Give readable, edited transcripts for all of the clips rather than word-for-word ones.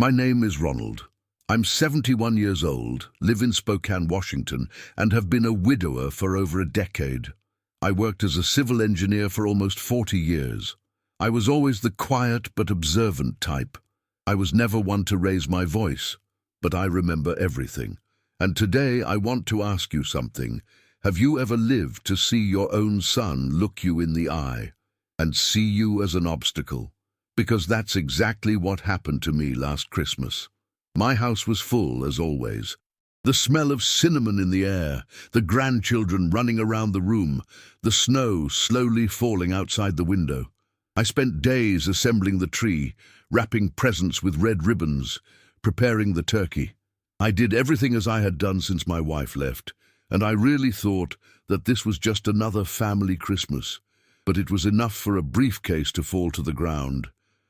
My name is Ronald. I'm 71 years old, live in Spokane, Washington, and have been a widower for over a decade. I worked as a civil engineer for almost 40 years. I was always the quiet but observant type. I was never one to raise my voice, but I remember everything. And today I want to ask you something. Have you ever lived to see your own son look you in the eye and see you as an obstacle? Because that's exactly what happened to me last Christmas. My house was full, as always. The smell of cinnamon in the air, the grandchildren running around the room, the snow slowly falling outside the window. I spent days assembling the tree, wrapping presents with red ribbons, preparing the turkey. I did everything as I had done since my wife left, and I really thought that this was just another family Christmas. But it was enough for a briefcase to fall to the ground,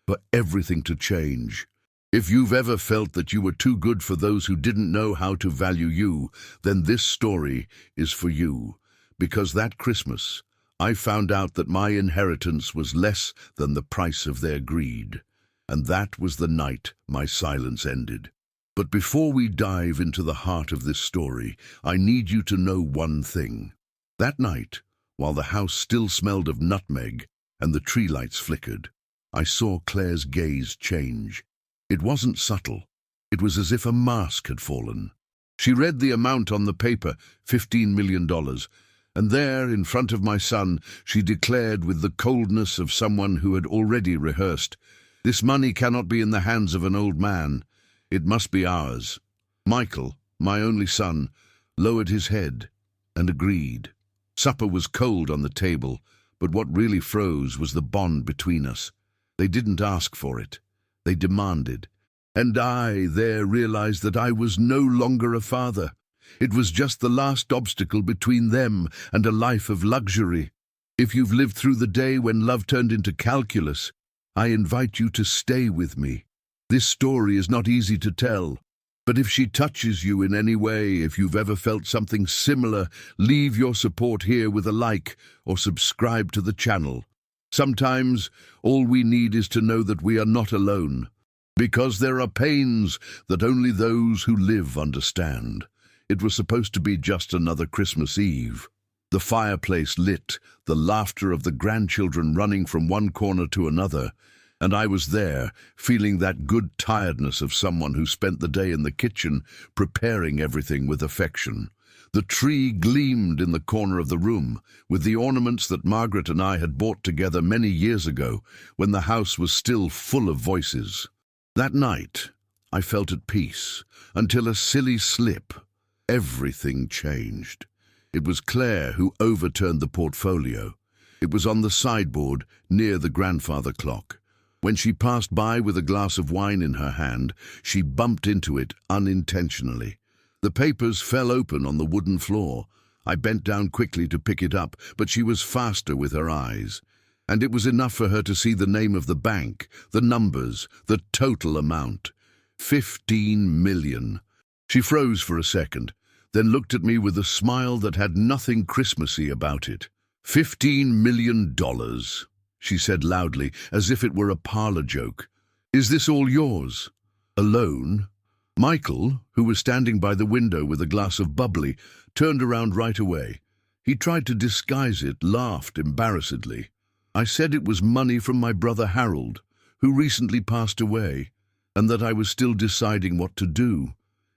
for everything to change. If you've ever felt that you were too good for those who didn't know how to value you, then this story is for you. Because that Christmas, I found out that my inheritance was less than the price of their greed. And that was the night my silence ended. But before we dive into the heart of this story, I need you to know one thing. That night, while the house still smelled of nutmeg and the tree lights flickered, I saw Claire's gaze change. It wasn't subtle. It was as if a mask had fallen. She read the amount on the paper, $15 million, and there, in front of my son, she declared with the coldness of someone who had already rehearsed, "This money cannot be in the hands of an old man. It must be ours." Michael, my only son, lowered his head and agreed. Supper was cold on the table, but what really froze was the bond between us. They didn't ask for it. They demanded. And I there realized that I was no longer a father. It was just the last obstacle between them and a life of luxury. If you've lived through the day when love turned into calculus, I invite you to stay with me. This story is not easy to tell, but if she touches you in any way, if you've ever felt something similar, leave your support here with a like or subscribe to the channel. Sometimes all we need is to know that we are not alone, because there are pains that only those who live understand. It was supposed to be just another Christmas Eve. The fireplace lit, the laughter of the grandchildren running from one corner to another, and I was there, feeling that good tiredness of someone who spent the day in the kitchen, preparing everything with affection. The tree gleamed in the corner of the room, with the ornaments that Margaret and I had bought together many years ago, when the house was still full of voices. That night, I felt at peace, until a silly slip. Everything changed. It was Claire who overturned the portfolio. It was on the sideboard, near the grandfather clock. When she passed by with a glass of wine in her hand, she bumped into it unintentionally. The papers fell open on the wooden floor. I bent down quickly to pick it up, but she was faster with her eyes. And it was enough for her to see the name of the bank, the numbers, the total amount. 15 million. She froze for a second, then looked at me with a smile that had nothing Christmassy about it. $15 million, she said loudly, as if it were a parlor joke. Is this all yours? Alone? Michael, who was standing by the window with a glass of bubbly, turned around right away. He tried to disguise it, laughed embarrassedly. I said it was money from my brother Harold, who recently passed away, and that I was still deciding what to do.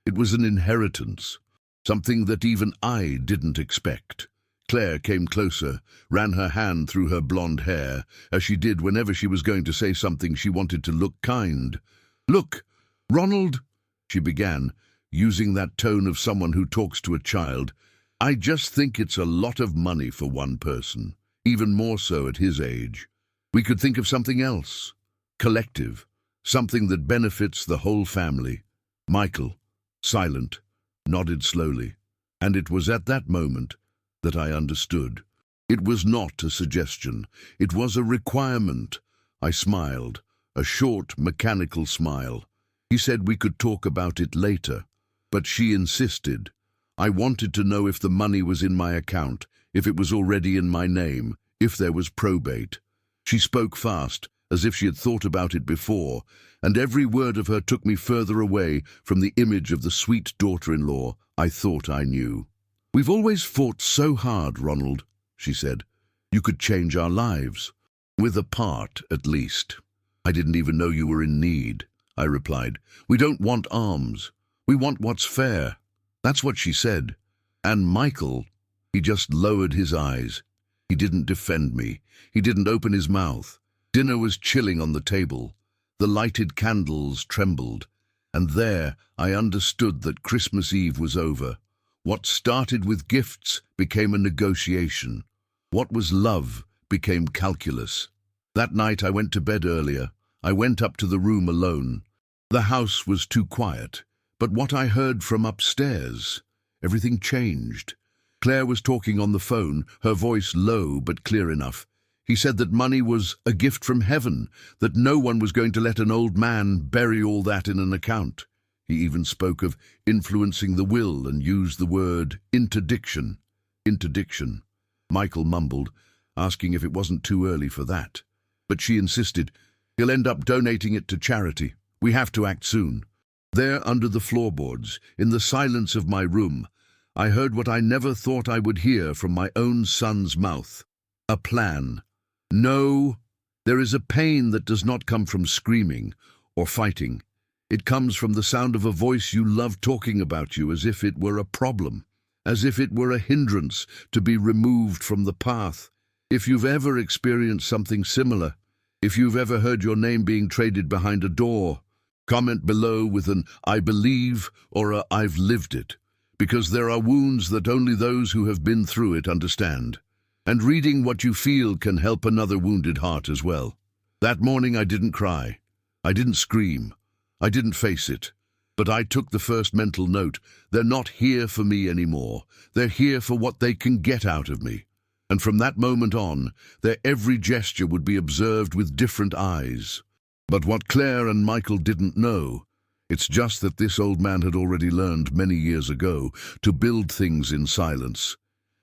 It was an inheritance, something that even I didn't expect. Claire came closer, ran her hand through her blonde hair, as she did whenever she was going to say something she wanted to look kind. "Look, Ronald," she began, using that tone of someone who talks to a child, "I just think it's a lot of money for one person, even more so at his age. We could think of something else, collective, something that benefits the whole family." Michael, silent, nodded slowly, and it was at that moment that I understood. It was not a suggestion, it was a requirement. I smiled, a short, mechanical smile. He said we could talk about it later, but she insisted. I wanted to know if the money was in my account, if it was already in my name, if there was probate. She spoke fast, as if she had thought about it before, and every word of her took me further away from the image of the sweet daughter-in-law I thought I knew. "We've always fought so hard, Ronald," she said. "You could change our lives. With a part, at least." "I didn't even know you were in need," I replied. "We don't want alms. We want what's fair." That's what she said. And Michael, he just lowered his eyes. He didn't defend me. He didn't open his mouth. Dinner was chilling on the table. The lighted candles trembled. And there I understood that Christmas Eve was over. What started with gifts became a negotiation. What was love became calculus. That night I went to bed earlier. I went up to the room alone. The house was too quiet. But what I heard from upstairs, everything changed. Claire was talking on the phone, her voice low but clear enough. He said that money was a gift from heaven, that no one was going to let an old man bury all that in an account. He even spoke of influencing the will and used the word interdiction. Interdiction. Michael mumbled, asking if it wasn't too early for that. But she insisted, "He'll end up donating it to charity. We have to act soon." There under the floorboards, in the silence of my room, I heard what I never thought I would hear from my own son's mouth. A plan. No, there is a pain that does not come from screaming or fighting. It comes from the sound of a voice you love talking about you as if it were a problem, as if it were a hindrance to be removed from the path. If you've ever experienced something similar, if you've ever heard your name being traded behind a door, comment below with an "I believe" or a "I've lived it," because there are wounds that only those who have been through it understand. And reading what you feel can help another wounded heart as well. That morning I didn't cry. I didn't scream. I didn't face it. But I took the first mental note. They're not here for me anymore. They're here for what they can get out of me. And from that moment on, their every gesture would be observed with different eyes. But what Claire and Michael didn't know, it's just that this old man had already learned many years ago to build things in silence.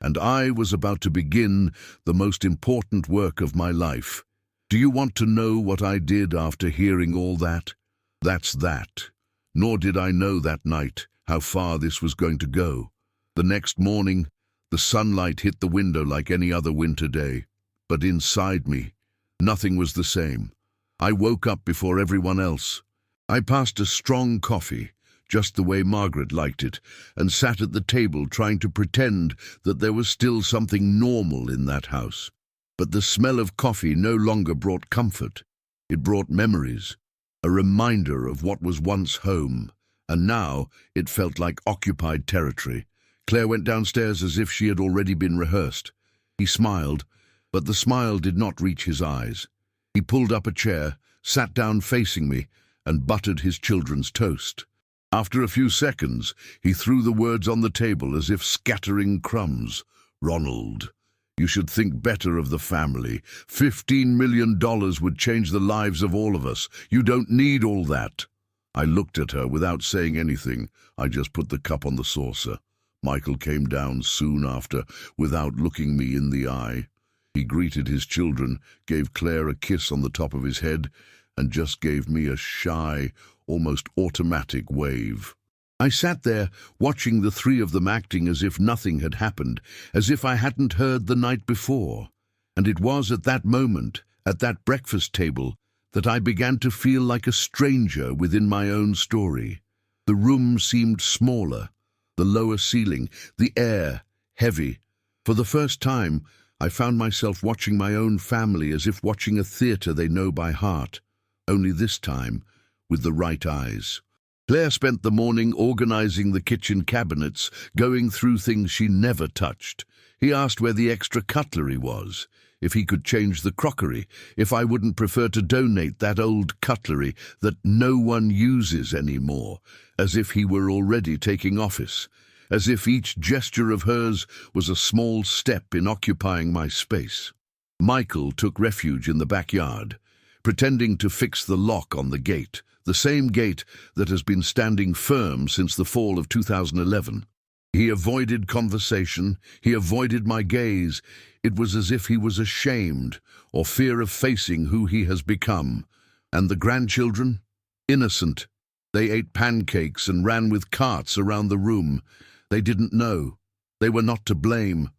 And I was about to begin the most important work of my life. Do you want to know what I did after hearing all that? That's that. Nor did I know that night how far this was going to go. The next morning, the sunlight hit the window like any other winter day. But inside me, nothing was the same. I woke up before everyone else. I passed a strong coffee, just the way Margaret liked it, and sat at the table trying to pretend that there was still something normal in that house. But the smell of coffee no longer brought comfort. It brought memories, a reminder of what was once home, and now it felt like occupied territory. Claire went downstairs as if she had already been rehearsed. He smiled, but the smile did not reach his eyes. He pulled up a chair, sat down facing me, and buttered his children's toast. After a few seconds, he threw the words on the table as if scattering crumbs. "Ronald, you should think better of the family. $15 million would change the lives of all of us. You don't need all that." I looked at her without saying anything. I just put the cup on the saucer. Michael came down soon after, without looking me in the eye. He greeted his children, gave Claire a kiss on the top of his head, and just gave me a shy, almost automatic wave. I sat there, watching the three of them acting as if nothing had happened, as if I hadn't heard the night before. And it was at that moment, at that breakfast table, that I began to feel like a stranger within my own story. The room seemed smaller, the lower ceiling, the air heavy. For the first time, I found myself watching my own family as if watching a theatre they know by heart, only this time with the right eyes. Claire spent the morning organizing the kitchen cabinets, going through things she never touched. He asked where the extra cutlery was, if he could change the crockery, if I wouldn't prefer to donate that old cutlery that no one uses anymore, as if he were already taking office, as if each gesture of hers was a small step in occupying my space. Michael took refuge in the backyard, pretending to fix the lock on the gate, the same gate that has been standing firm since the fall of 2011. He avoided conversation, he avoided my gaze. It was as if he was ashamed or fear of facing who he has become. And the grandchildren? Innocent. They ate pancakes and ran with carts around the room. They didn't know. They were not to blame.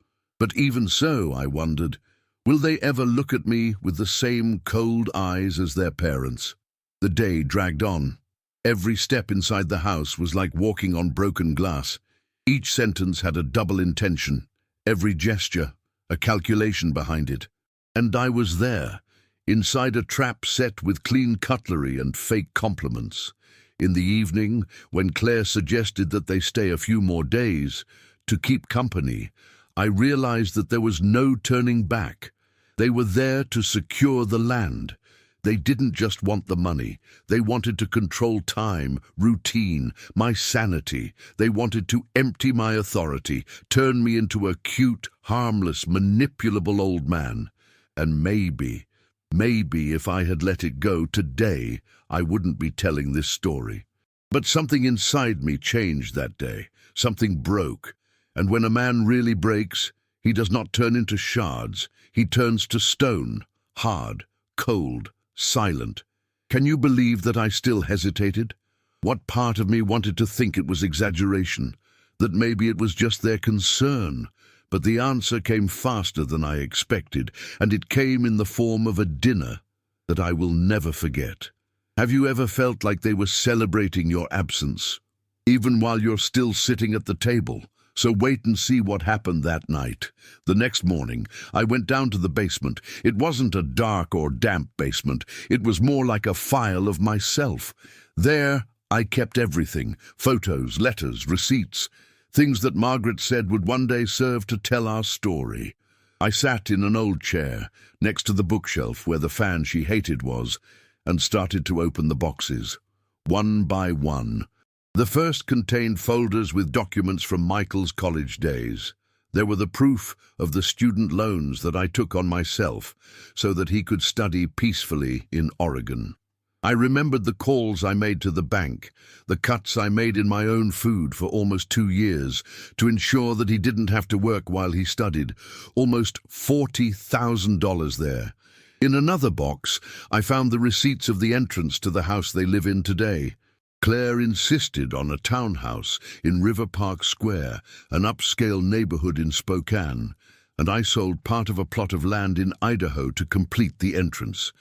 But even so, I wondered, will they ever look at me with the same cold eyes as their parents? The day dragged on. Every step inside the house was like walking on broken glass. Each sentence had a double intention, every gesture, a calculation behind it. And I was there, inside a trap set with clean cutlery and fake compliments. In the evening, when Claire suggested that they stay a few more days to keep company, I realized that there was no turning back. They were there to secure the land. They didn't just want the money. They wanted to control time, routine, my sanity. They wanted to empty my authority, turn me into a cute, harmless, manipulable old man. And maybe if I had let it go today, I wouldn't be telling this story. But something inside me changed that day. Something broke. And when a man really breaks, he does not turn into shards. He turns to stone, hard, cold, silent. Can you believe that I still hesitated? What part of me wanted to think it was exaggeration, that maybe it was just their concern? But the answer came faster than I expected, and it came in the form of a dinner that I will never forget. Have you ever felt like they were celebrating your absence, even while you're still sitting at the table? So wait and see what happened that night. The next morning, I went down to the basement. It wasn't a dark or damp basement. It was more like a file of myself. There, I kept everything: photos, letters, receipts, things that Margaret said would one day serve to tell our story. I sat in an old chair, next to the bookshelf where the fan she hated was, and started to open the boxes, one by one. The first contained folders with documents from Michael's college days. There were the proof of the student loans that I took on myself so that he could study peacefully in Oregon. I remembered the calls I made to the bank, the cuts I made in my own food for almost 2 years to ensure that he didn't have to work while he studied. Almost $40,000 there. In another box, I found the receipts of the entrance to the house they live in today. Claire insisted on a townhouse in River Park Square, an upscale neighborhood in Spokane, and I sold part of a plot of land in Idaho to complete the entrance.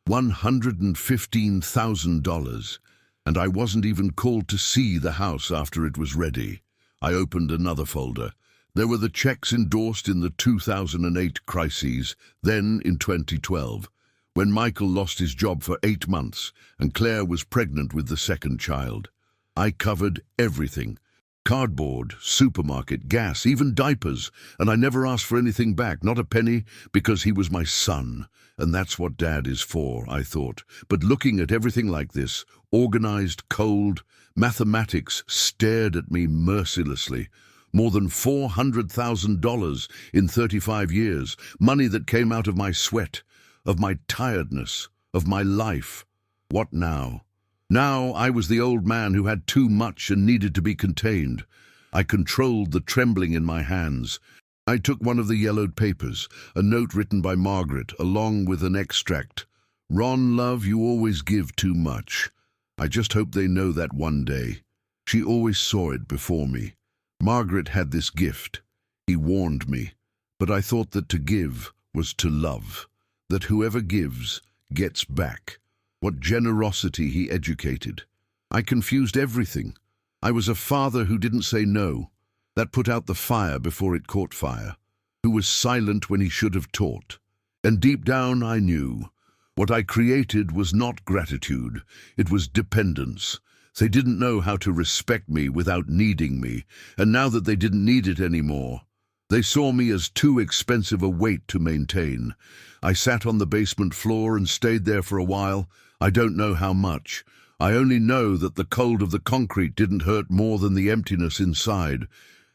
$115,000, and I wasn't even called to see the house after it was ready. I opened another folder. There were the checks endorsed in the 2008 crises, then in 2012. When Michael lost his job for 8 months and Claire was pregnant with the second child. I covered everything: cardboard, supermarket, gas, even diapers, and I never asked for anything back, not a penny, because he was my son, and that's what Dad is for, I thought. But looking at everything like this, organized, cold, mathematics stared at me mercilessly. More than $400,000 in 35 years, money that came out of my sweat, of my tiredness, of my life. What now? Now I was the old man who had too much and needed to be contained. I controlled the trembling in my hands. I took one of the yellowed papers, a note written by Margaret, along with an extract. "Ron, love, you always give too much. I just hope they know that one day." She always saw it before me. Margaret had this gift. He warned me. But I thought that to give was to love. That whoever gives gets back. What generosity he educated. I confused everything. I was a father who didn't say no, that put out the fire before it caught fire, who was silent when he should have taught. And deep down I knew. What I created was not gratitude, it was dependence. They didn't know how to respect me without needing me, and now that they didn't need it anymore, they saw me as too expensive a weight to maintain. I sat on the basement floor and stayed there for a while. I don't know how much. I only know that the cold of the concrete didn't hurt more than the emptiness inside.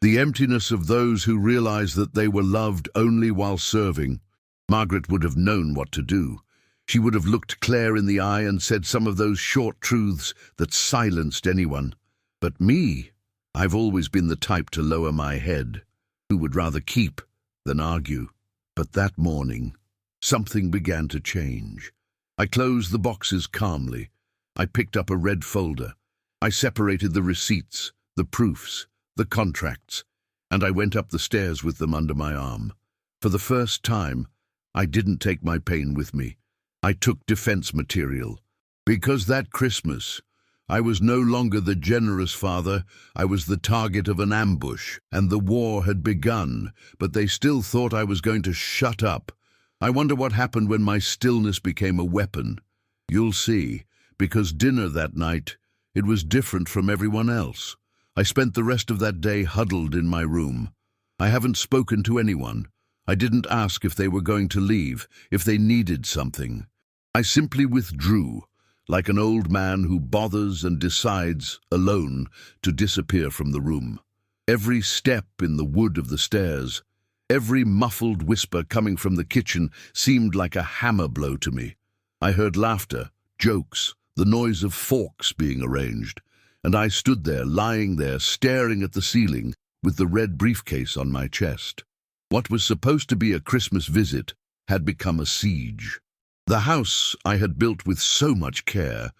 The emptiness of those who realized that they were loved only while serving. Margaret would have known what to do. She would have looked Claire in the eye and said some of those short truths that silenced anyone. But me, I've always been the type to lower my head, who would rather keep than argue. But that morning, something began to change. I closed the boxes calmly. I picked up a red folder. I separated the receipts, the proofs, the contracts, and I went up the stairs with them under my arm. For the first time, I didn't take my pain with me. I took defense material. Because that Christmas, I was no longer the generous father, I was the target of an ambush, and the war had begun, but they still thought I was going to shut up. I wonder what happened when my stillness became a weapon. You'll see, because dinner that night, it was different from everyone else. I spent the rest of that day huddled in my room. I haven't spoken to anyone. I didn't ask if they were going to leave, if they needed something. I simply withdrew, like an old man who bothers and decides, alone, to disappear from the room. Every step in the wood of the stairs, every muffled whisper coming from the kitchen seemed like a hammer blow to me. I heard laughter, jokes, the noise of forks being arranged, and I stood there, lying there, staring at the ceiling, with the red briefcase on my chest. What was supposed to be a Christmas visit had become a siege. The house I had built with so much care,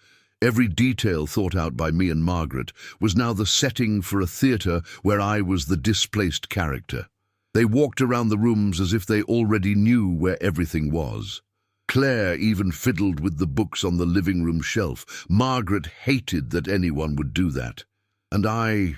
every detail thought out by me and Margaret, was now the setting for a theatre where I was the displaced character. They walked around the rooms as if they already knew where everything was. Claire even fiddled with the books on the living room shelf. Margaret hated that anyone would do that. And I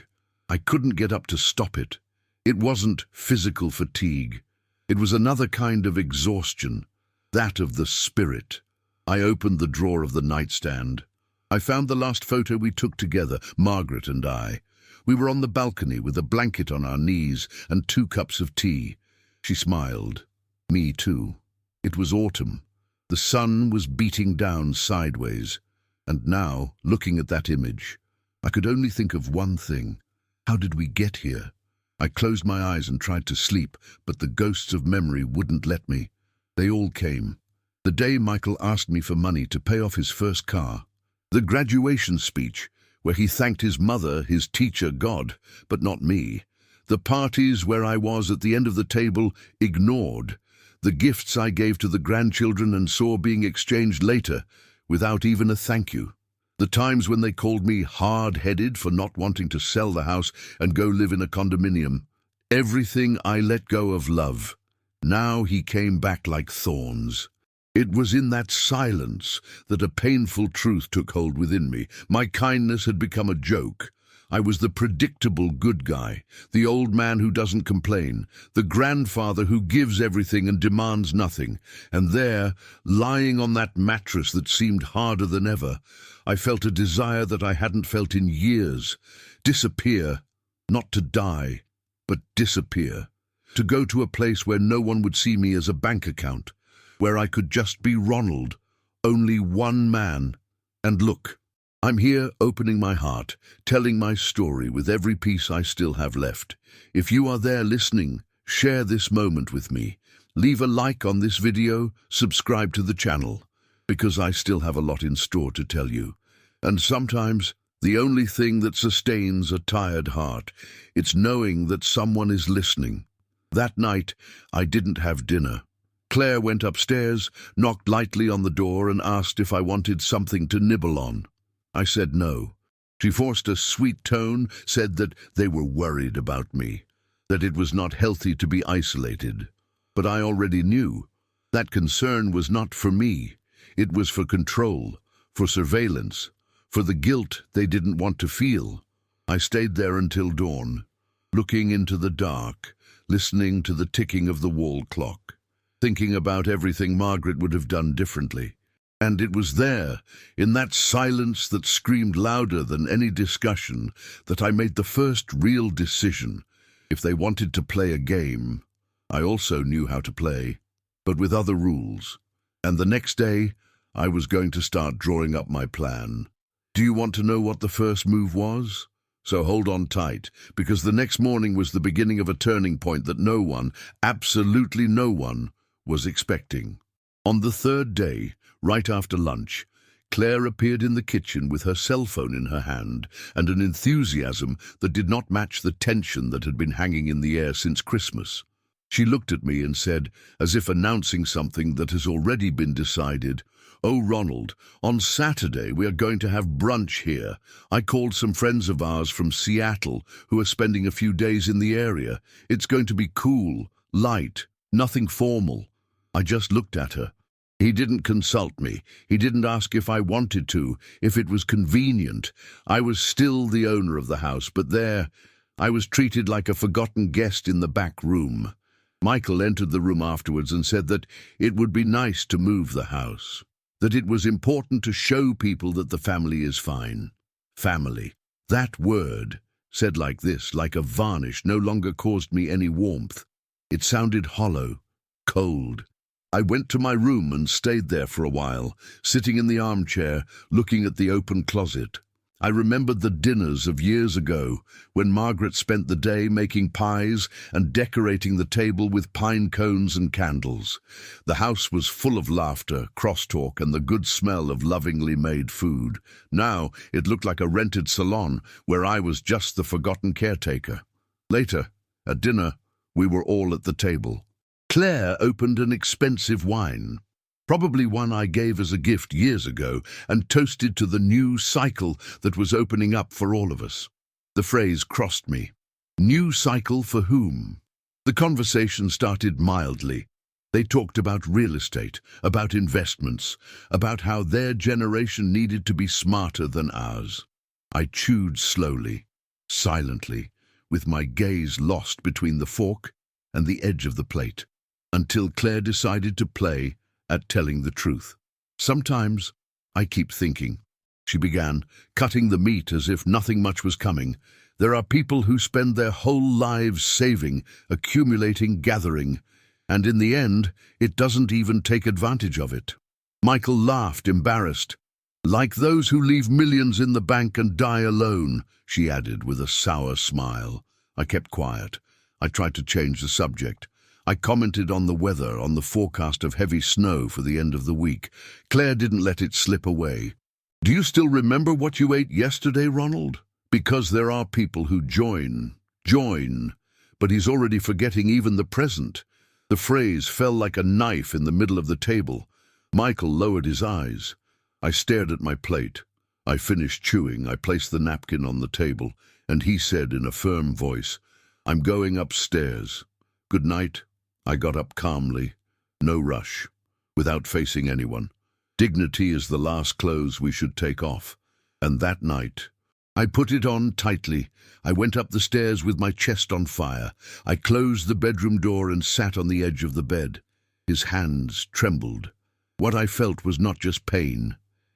couldn't get up to stop it. It wasn't physical fatigue. It was another kind of exhaustion, that of the spirit. I opened the drawer of the nightstand. I found the last photo we took together, Margaret and I. We were on the balcony with a blanket on our knees and 2 cups of tea. She smiled. Me too. It was autumn. The sun was beating down sideways. And now, looking at that image, I could only think of one thing. How did we get here? I closed my eyes and tried to sleep, but the ghosts of memory wouldn't let me. They all came. The day Michael asked me for money to pay off his first car. The graduation speech, where he thanked his mother, his teacher, God, but not me. The parties where I was at the end of the table, ignored. The gifts I gave to the grandchildren and saw being exchanged later, without even a thank you. The times when they called me hard-headed for not wanting to sell the house and go live in a condominium. Everything I let go of love. Now he came back like thorns. It was in that silence that a painful truth took hold within me. My kindness had become a joke. I was the predictable good guy, the old man who doesn't complain, the grandfather who gives everything and demands nothing. And there, lying on that mattress that seemed harder than ever, I felt a desire that I hadn't felt in years. Disappear, not to die, but disappear. To go to a place where no one would see me as a bank account, where I could just be Ronald, only one man. And look, I'm here opening my heart, telling my story with every piece I still have left. If you are there listening, share this moment with me. Leave a like on this video, subscribe to the channel, because I still have a lot in store to tell you. And sometimes, the only thing that sustains a tired heart, it's knowing that someone is listening. That night, I didn't have dinner. Claire went upstairs, knocked lightly on the door and asked if I wanted something to nibble on. I said no. She forced a sweet tone, said that they were worried about me, that it was not healthy to be isolated. But I already knew. That concern was not for me. It was for control, for surveillance, for the guilt they didn't want to feel. I stayed there until dawn, looking into the dark, listening to the ticking of the wall clock, thinking about everything Margaret would have done differently. And it was there, in that silence that screamed louder than any discussion, that I made the first real decision. If they wanted to play a game, I also knew how to play, but with other rules. And the next day, I was going to start drawing up my plan. Do you want to know what the first move was? So hold on tight, because the next morning was the beginning of a turning point that no one, absolutely no one, was expecting. On the third day, right after lunch, Claire appeared in the kitchen with her cell phone in her hand and an enthusiasm that did not match the tension that had been hanging in the air since Christmas. She looked at me and said, as if announcing something that has already been decided, "Oh, Ronald, on Saturday we are going to have brunch here. I called some friends of ours from Seattle who are spending a few days in the area. It's going to be cool, light, nothing formal." I just looked at her. He didn't consult me. He didn't ask if I wanted to, if it was convenient. I was still the owner of the house, but there, I was treated like a forgotten guest in the back room. Michael entered the room afterwards and said that it would be nice to move the house, that it was important to show people that the family is fine. Family. That word, said like this, like a varnish, no longer caused me any warmth. It sounded hollow, cold. I went to my room and stayed there for a while, sitting in the armchair, looking at the open closet. I remembered the dinners of years ago, when Margaret spent the day making pies and decorating the table with pine cones and candles. The house was full of laughter, crosstalk, and the good smell of lovingly made food. Now it looked like a rented salon, where I was just the forgotten caretaker. Later, at dinner, we were all at the table. Claire opened an expensive wine, probably one I gave as a gift years ago, and toasted to the new cycle that was opening up for all of us. The phrase crossed me. New cycle for whom? The conversation started mildly. They talked about real estate, about investments, about how their generation needed to be smarter than ours. I chewed slowly, silently, with my gaze lost between the fork and the edge of the plate, until Claire decided to play at telling the truth. "Sometimes I keep thinking," she began, cutting the meat as if nothing much was coming. "There are people who spend their whole lives saving, accumulating, gathering, and in the end, it doesn't even take advantage of it." Michael laughed, embarrassed. "Like those who leave millions in the bank and die alone," she added with a sour smile. I kept quiet. I tried to change the subject. I commented on the weather, on the forecast of heavy snow for the end of the week. Claire didn't let it slip away. "Do you still remember what you ate yesterday, Ronald? Because there are people who join, but he's already forgetting even the present." The phrase fell like a knife in the middle of the table. Michael lowered his eyes. I stared at my plate. I finished chewing. I placed the napkin on the table, and he said in a firm voice, "I'm going upstairs. Good night." I got up calmly, no rush, without facing anyone. Dignity is the last clothes we should take off. And that night, I put it on tightly. I went up the stairs with my chest on fire. I closed the bedroom door and sat on the edge of the bed. His hands trembled. What I felt was not just pain.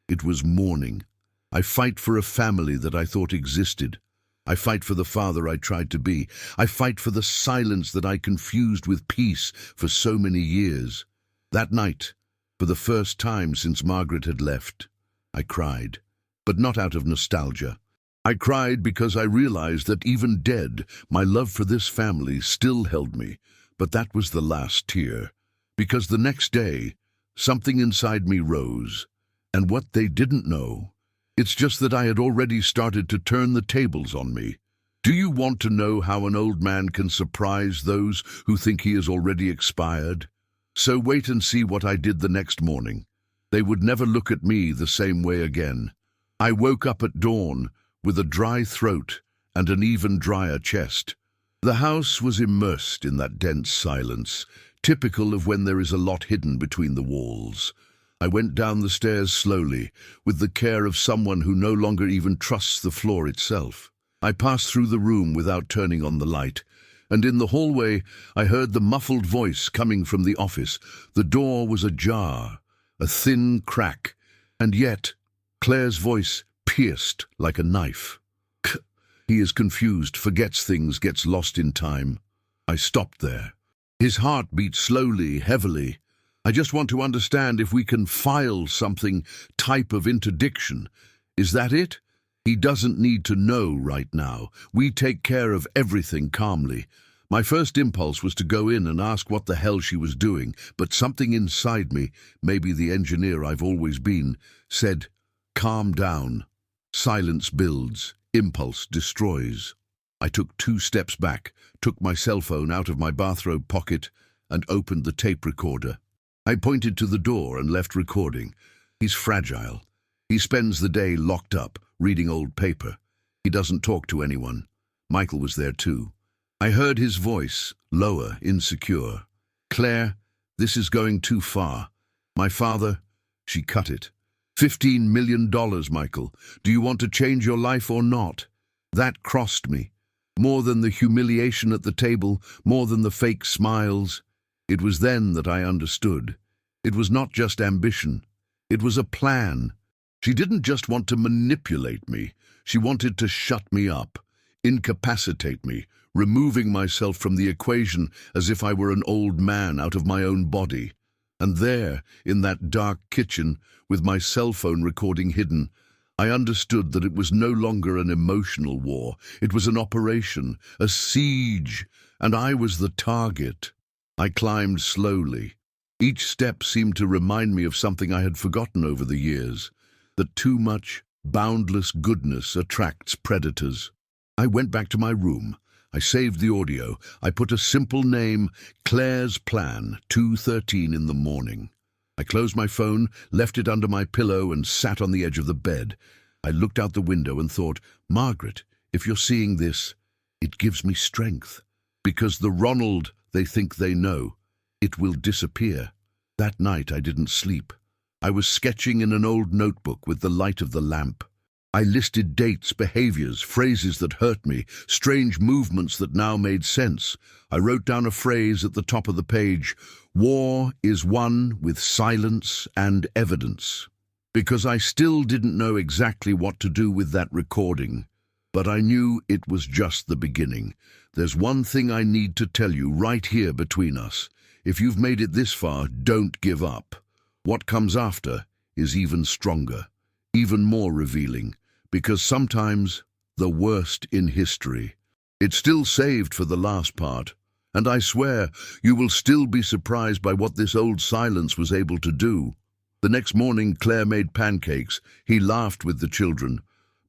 It was mourning. I fight for a family that I thought existed. I fight for the father I tried to be. I fight for the silence that I confused with peace for so many years. That night, for the first time since Margaret had left, I cried, but not out of nostalgia. I cried because I realized that even dead, my love for this family still held me, but that was the last tear. Because the next day, something inside me rose, and what they didn't know, it's just that I had already started to turn the tables on me. Do you want to know how an old man can surprise those who think he is already expired? So wait and see what I did the next morning. They would never look at me the same way again. I woke up at dawn with a dry throat and an even drier chest. The house was immersed in that dense silence, typical of when there is a lot hidden between the walls. I went down the stairs slowly, with the care of someone who no longer even trusts the floor itself. I passed through the room without turning on the light, and in the hallway I heard the muffled voice coming from the office. The door was ajar, a thin crack, and yet Claire's voice pierced like a knife. He is confused, forgets things, gets lost in time. I stopped there. His heart beat slowly, heavily. I just want to understand if we can file something type of interdiction. Is that it? He doesn't need to know right now. We take care of everything calmly. My first impulse was to go in and ask what the hell she was doing, but something inside me, maybe the engineer I've always been, said, Calm down. Silence builds. Impulse destroys. I took 2 steps back, took my cell phone out of my bathrobe pocket, and opened the tape recorder. I pointed to the door and left recording. He's fragile. He spends the day locked up, reading old paper. He doesn't talk to anyone. Michael was there too. I heard his voice, lower, insecure. "Claire, this is going too far. My father..." She cut it. $15 million, Michael. Do you want to change your life or not? That crossed me. More than the humiliation at the table, more than the fake smiles. It was then that I understood. It was not just ambition. It was a plan. She didn't just want to manipulate me. She wanted to shut me up, incapacitate me, removing myself from the equation as if I were an old man out of my own body. And there, in that dark kitchen, with my cell phone recording hidden, I understood that it was no longer an emotional war. It was an operation, a siege, and I was the target. I climbed slowly. Each step seemed to remind me of something I had forgotten over the years, that too much, boundless goodness attracts predators. I went back to my room. I saved the audio. I put a simple name, Claire's Plan, 2:13 in the morning. I closed my phone, left it under my pillow, and sat on the edge of the bed. I looked out the window and thought, Margaret, if you're seeing this, it gives me strength. Because the Ronald they think they know, it will disappear. That night I didn't sleep. I was sketching in an old notebook with the light of the lamp. I listed dates, behaviors, phrases that hurt me, strange movements that now made sense. I wrote down a phrase at the top of the page, "War is won with silence and evidence." Because I still didn't know exactly what to do with that recording. But I knew it was just the beginning. There's one thing I need to tell you right here between us. If you've made it this far, don't give up. What comes after is even stronger, even more revealing. Because sometimes the worst in history. It's still saved for the last part, and I swear you will still be surprised by what this old silence was able to do. The next morning, Claire made pancakes. He laughed with the children.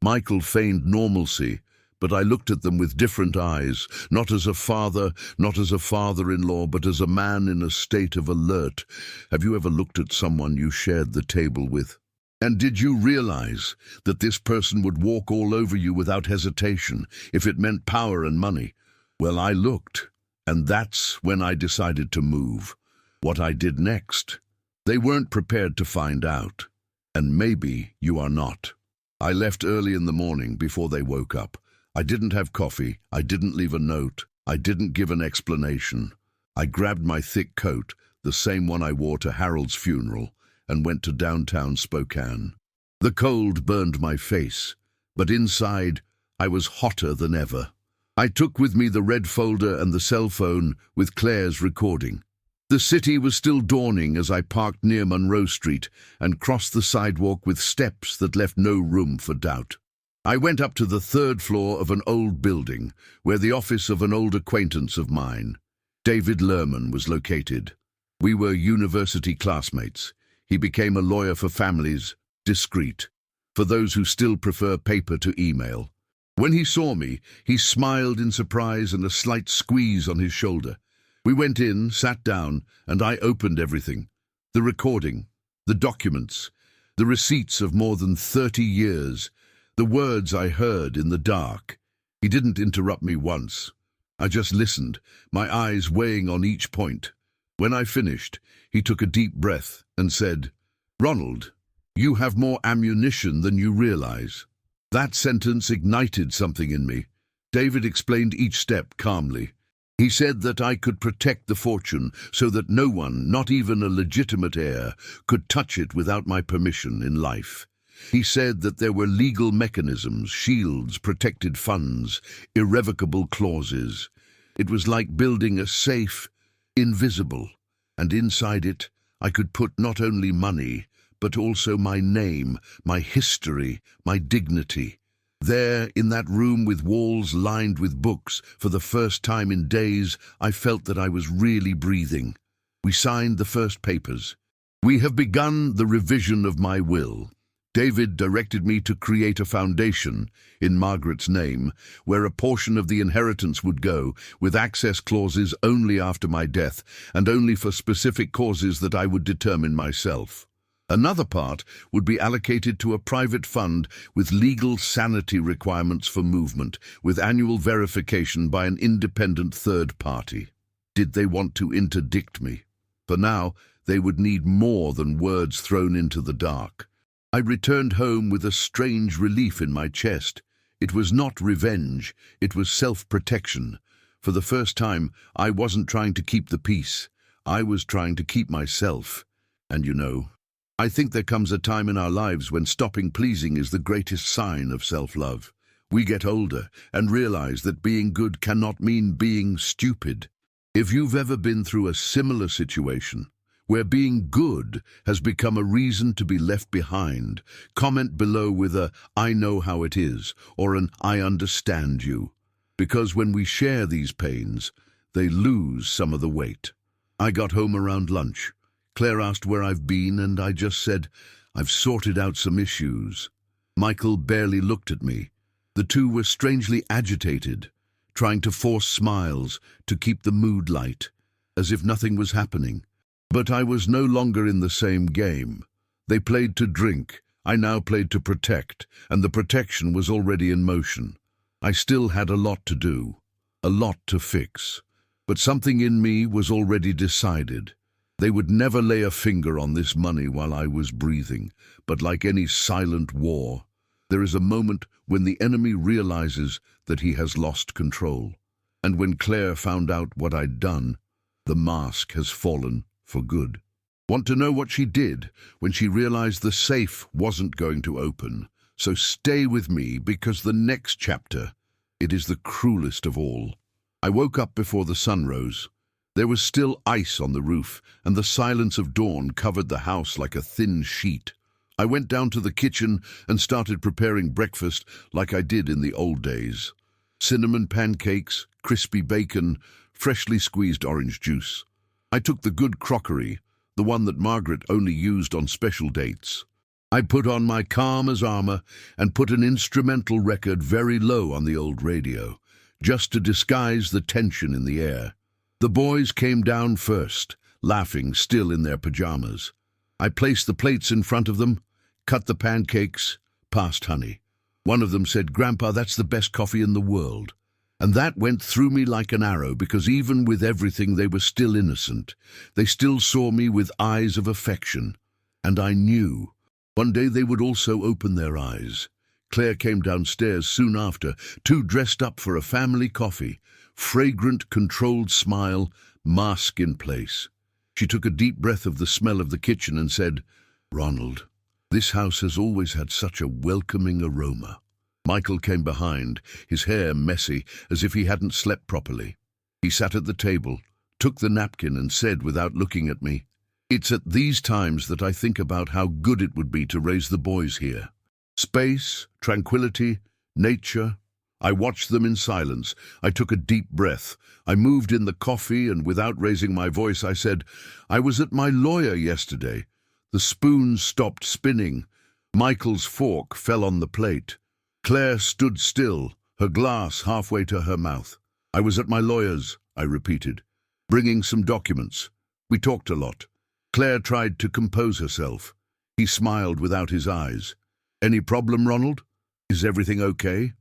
Michael feigned normalcy, but I looked at them with different eyes, not as a father, not as a father-in-law, but as a man in a state of alert. Have you ever looked at someone you shared the table with? And did you realize that this person would walk all over you without hesitation if it meant power and money? Well, I looked, and that's when I decided to move. What I did next, they weren't prepared to find out. And maybe you are not. I left early in the morning before they woke up. I didn't have coffee. I didn't leave a note. I didn't give an explanation. I grabbed my thick coat, the same one I wore to Harold's funeral, and went to downtown Spokane. The cold burned my face, but inside I was hotter than ever. I took with me the red folder and the cell phone with Claire's recording. The city was still dawning as I parked near Monroe Street and crossed the sidewalk with steps that left no room for doubt. I went up to the 3rd floor of an old building where the office of an old acquaintance of mine, David Lerman, was located. We were university classmates. He became a lawyer for families, discreet, for those who still prefer paper to email. When he saw me, he smiled in surprise and a slight squeeze on his shoulder. We went in, sat down, and I opened everything. The recording, the documents, the receipts of more than 30 years, the words I heard in the dark. He didn't interrupt me once. I just listened, my eyes weighing on each point. When I finished, he took a deep breath and said, "Ronald, you have more ammunition than you realize." That sentence ignited something in me. David explained each step calmly. He said that I could protect the fortune so that no one, not even a legitimate heir, could touch it without my permission in life. He said that there were legal mechanisms, shields, protected funds, irrevocable clauses. It was like building a safe, invisible, and inside it I could put not only money, but also my name, my history, my dignity. There, in that room with walls lined with books, for the first time in days, I felt that I was really breathing. We signed the first papers. "We have begun the revision of my will. David directed me to create a foundation in Margaret's name, where a portion of the inheritance would go, with access clauses only after my death, and only for specific causes that I would determine myself. Another part would be allocated to a private fund with legal sanity requirements for movement, with annual verification by an independent third party. Did they want to interdict me? For now, they would need more than words thrown into the dark. I returned home with a strange relief in my chest. It was not revenge, it was self-protection. For the first time, I wasn't trying to keep the peace. I was trying to keep myself. And you know, I think there comes a time in our lives when stopping pleasing is the greatest sign of self-love. We get older and realize that being good cannot mean being stupid. If you've ever been through a similar situation, where being good has become a reason to be left behind, comment below with a "I know how it is" or an "I understand you." Because when we share these pains, they lose some of the weight. I got home around lunch. Claire asked where I've been, and I just said, "I've sorted out some issues." Michael barely looked at me. The two were strangely agitated, trying to force smiles to keep the mood light, as if nothing was happening. But I was no longer in the same game. They played to drink, I now played to protect, and the protection was already in motion. I still had a lot to do, a lot to fix. But something in me was already decided. They would never lay a finger on this money while I was breathing, but like any silent war, there is a moment when the enemy realizes that he has lost control. And when Claire found out what I'd done, the mask has fallen for good. Want to know what she did when she realized the safe wasn't going to open? So stay with me, because the next chapter, it is the cruelest of all. I woke up before the sun rose. There was still ice on the roof, and the silence of dawn covered the house like a thin sheet. I went down to the kitchen and started preparing breakfast like I did in the old days. Cinnamon pancakes, crispy bacon, freshly squeezed orange juice. I took the good crockery, the one that Margaret only used on special dates. I put on my calm as armor and put an instrumental record very low on the old radio, just to disguise the tension in the air. The boys came down first, laughing, still in their pajamas. I placed the plates in front of them, cut the pancakes, passed honey. One of them said, "Grandpa, that's the best coffee in the world." And that went through me like an arrow, because even with everything, they were still innocent. They still saw me with eyes of affection. And I knew one day they would also open their eyes. Claire came downstairs soon after, too dressed up for a family coffee. Fragrant, controlled smile, mask in place. She took a deep breath of the smell of the kitchen and said, "Ronald, this house has always had such a welcoming aroma." Michael came behind, his hair messy, as if he hadn't slept properly. He sat at the table, took the napkin and said without looking at me, "It's at these times that I think about how good it would be to raise the boys here. Space, tranquility, nature." I watched them in silence. I took a deep breath. I moved in the coffee, and without raising my voice, I said, "I was at my lawyer yesterday." The spoon stopped spinning. Michael's fork fell on the plate. Claire stood still, her glass halfway to her mouth. "I was at my lawyer's," I repeated, "bringing some documents. We talked a lot." Claire tried to compose herself. He smiled without his eyes. "Any problem, Ronald? Is everything okay?"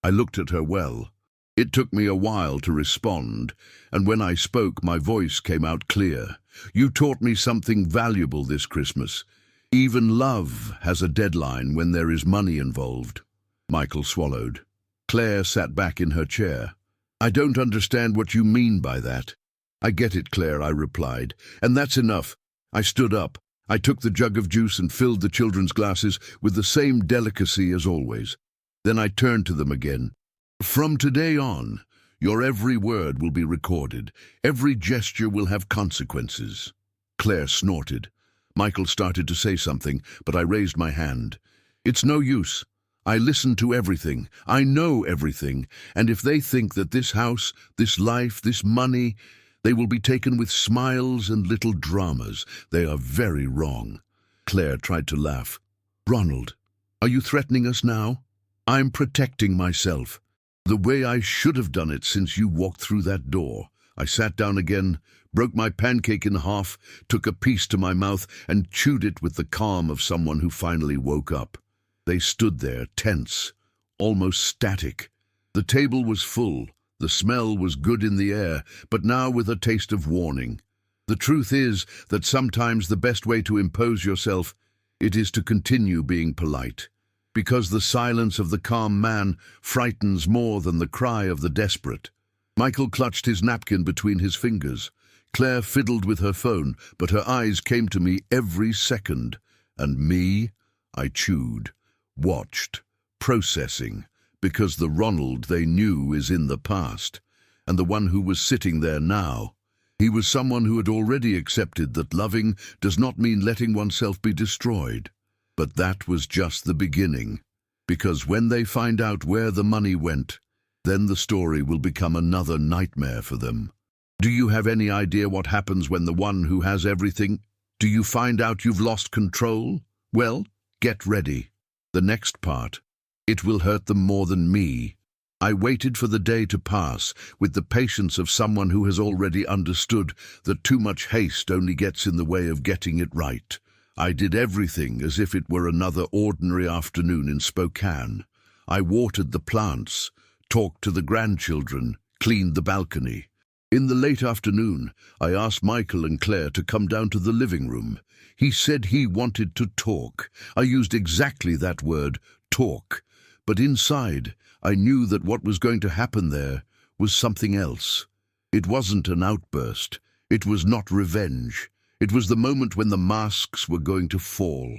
I looked at her well. It took me a while to respond, and when I spoke, my voice came out clear. "You taught me something valuable this Christmas. Even love has a deadline when there is money involved." Michael swallowed. Claire sat back in her chair. "I don't understand what you mean by that." "I get it, Claire," I replied, "and that's enough." I stood up. I took the jug of juice and filled the children's glasses with the same delicacy as always. Then I turned to them again. "From today on, your every word will be recorded. Every gesture will have consequences." Claire snorted. Michael started to say something, but I raised my hand. "It's no use. I listen to everything. I know everything. And if they think that this house, this life, this money, they will be taken with smiles and little dramas, they are very wrong." Claire tried to laugh. "Ronald, Are you threatening us now? I'm protecting myself. The way I should have done it since you walked through that door. I sat down again, broke my pancake in half, took a piece to my mouth, and chewed it with the calm of someone who finally woke up. They stood there, tense, almost static. The table was full, the smell was good in the air, but now with a taste of warning. The truth is that sometimes the best way to impose yourself, it is to continue being polite. Because the silence of the calm man frightens more than the cry of the desperate. Michael clutched his napkin between his fingers. Claire fiddled with her phone, but her eyes came to me every second. And me, I chewed, watched, processing, because the Ronald they knew is in the past, and the one who was sitting there now. He was someone who had already accepted that loving does not mean letting oneself be destroyed. But that was just the beginning, because when they find out where the money went, then the story will become another nightmare for them. Do you have any idea what happens when the one who has everything? Do you find out you've lost control? Well, get ready. The next part. It will hurt them more than me. I waited for the day to pass with the patience of someone who has already understood that too much haste only gets in the way of getting it right. I did everything as if it were another ordinary afternoon in Spokane. I watered the plants, talked to the grandchildren, cleaned the balcony. In the late afternoon, I asked Michael and Claire to come down to the living room. He said he wanted to talk. I used exactly that word, talk. But inside, I knew that what was going to happen there was something else. It wasn't an outburst. It was not revenge. It was the moment when the masks were going to fall.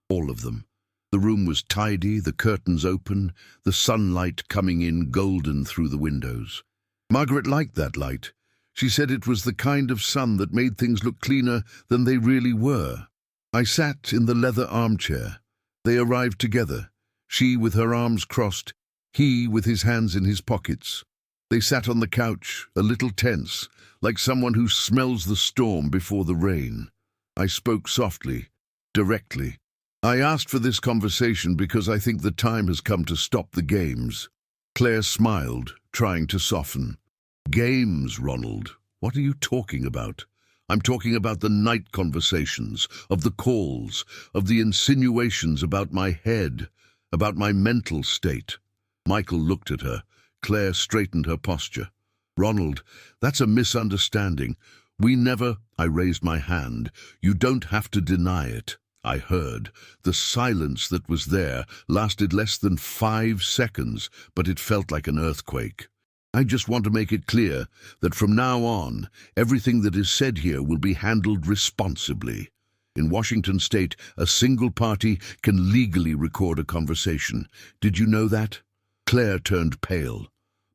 All of them. The room was tidy, the curtains open, the sunlight coming in golden through the windows. Margaret liked that light. She said it was the kind of sun that made things look cleaner than they really were. I sat in the leather armchair. They arrived together, she with her arms crossed, he with his hands in his pockets. They sat on the couch, a little tense, like someone who smells the storm before the rain. I spoke softly, directly. I asked for this conversation because I think the time has come to stop the games. Claire smiled, trying to soften. Games, Ronald? What are you talking about? I'm talking about the night conversations, of the calls, of the insinuations about my head, about my mental state. Michael looked at her. Claire straightened her posture. Ronald, that's a misunderstanding. We never... I raised my hand. You don't have to deny it. I heard. The silence that was there lasted less than 5 seconds, but it felt like an earthquake. I just want to make it clear that from now on, everything that is said here will be handled responsibly. In Washington state, a single party can legally record a conversation. Did you know that? Claire turned pale.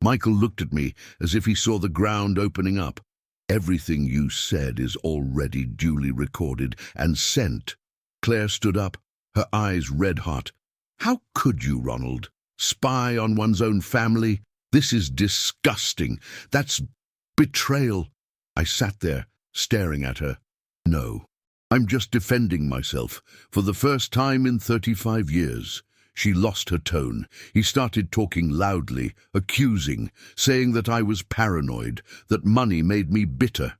Michael looked at me as if he saw the ground opening up. Everything you said is already duly recorded and sent. Claire stood up, her eyes red-hot. How could you, Ronald? Spy on one's own family? This is disgusting. That's betrayal. I sat there, staring at her. No, I'm just defending myself. For the first time in 35 years. She lost her tone. He started talking loudly, accusing, saying that I was paranoid, that money made me bitter.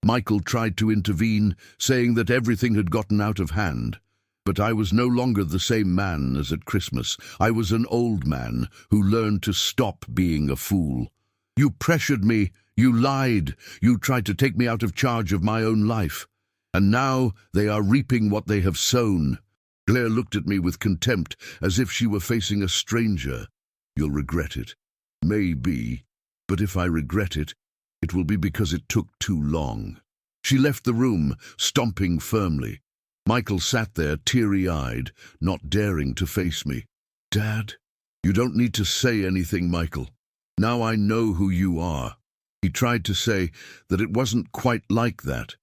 Michael tried to intervene, saying that everything had gotten out of hand. But I was no longer the same man as at Christmas. I was an old man who learned to stop being a fool. You pressured me, you lied, you tried to take me out of charge of my own life. And now they are reaping what they have sown. Claire looked at me with contempt, as if she were facing a stranger. You'll regret it. Maybe. But if I regret it, it will be because it took too long. She left the room, stomping firmly. Michael sat there, teary-eyed, not daring to face me. Dad? You don't need to say anything, Michael. Now I know who you are. He tried to say that it wasn't quite like that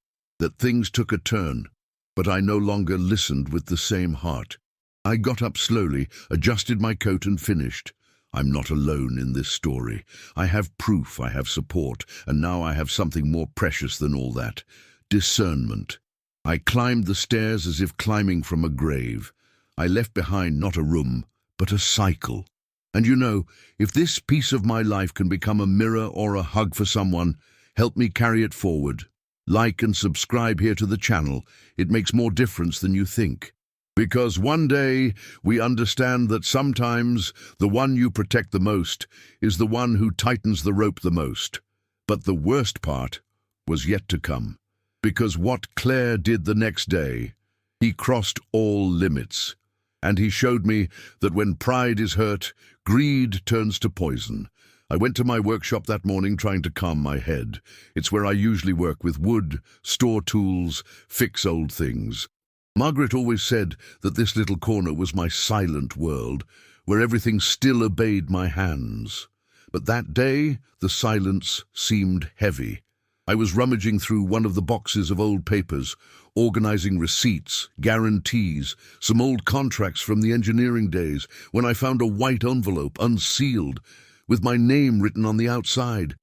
things took a turn. But I no longer listened with the same heart. I got up slowly, adjusted my coat and finished. I'm not alone in this story. I have proof, I have support, and now I have something more precious than all that. Discernment. I climbed the stairs as if climbing from a grave. I left behind not a room, but a cycle. And you know, if this piece of my life can become a mirror or a hug for someone, help me carry it forward. Like and subscribe here to the channel. It makes more difference than you think. Because one day we understand that sometimes the one you protect the most is the one who tightens the rope the most. But the worst part was yet to come. Because what Claire did the next day, he crossed all limits. And he showed me that when pride is hurt, greed turns to poison. I went to my workshop that morning trying to calm my head. It's where I usually work with wood, store tools, fix old things. Margaret always said that this little corner was my silent world, where everything still obeyed my hands. But that day, the silence seemed heavy. I was rummaging through one of the boxes of old papers, organizing receipts, guarantees, some old contracts from the engineering days, when I found a white envelope, unsealed, with my name written on the outside.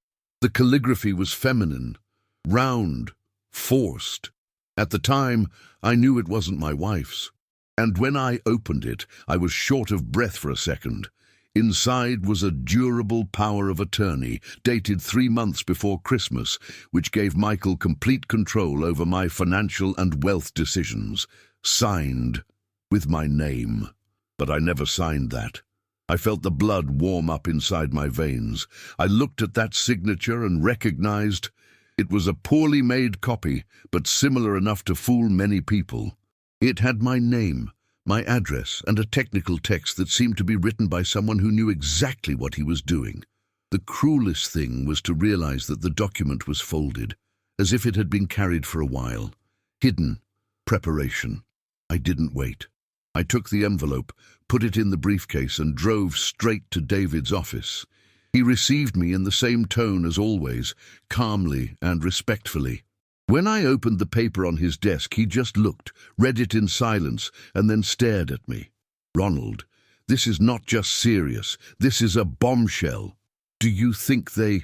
The calligraphy was feminine, round, forced. At the time, I knew it wasn't my wife's. And when I opened it, I was short of breath for a second. Inside was a durable power of attorney, dated 3 months before Christmas, which gave Michael complete control over my financial and wealth decisions, signed with my name. But I never signed that. I felt the blood warm up inside my veins. I looked at that signature and recognized it was a poorly made copy, but similar enough to fool many people. It had my name, my address, and a technical text that seemed to be written by someone who knew exactly what he was doing. The cruelest thing was to realize that the document was folded, as if it had been carried for a while. Hidden. Preparation. I didn't wait. I took the envelope, put it in the briefcase, and drove straight to David's office. He received me in the same tone as always, calmly and respectfully. When I opened the paper on his desk, he just looked, read it in silence, and then stared at me. "Ronald, this is not just serious. This is a bombshell. Do you think they...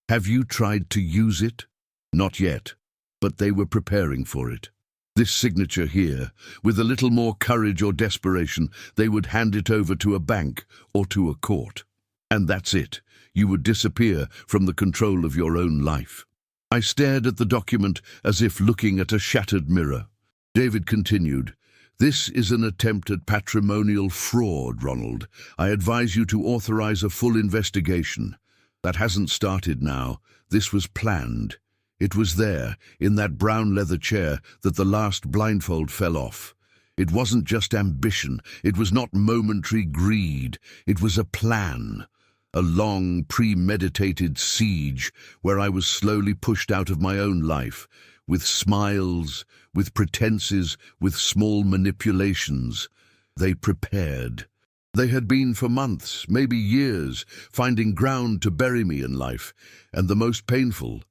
Have you tried to use it?" "Not yet, but they were preparing for it. This signature here, with a little more courage or desperation, they would hand it over to a bank or to a court. And that's it. You would disappear from the control of your own life." I stared at the document as if looking at a shattered mirror. David continued, "This is an attempt at patrimonial fraud, Ronald. I advise you to authorize a full investigation. That hasn't started now. This was planned. It was there, in that brown leather chair, that the last blindfold fell off. It wasn't just ambition. It was not momentary greed. It was a plan. A long, premeditated siege where I was slowly pushed out of my own life, with smiles, with pretenses, with small manipulations. They prepared. They had been for months, maybe years, finding ground to bury me in life, and the most painful.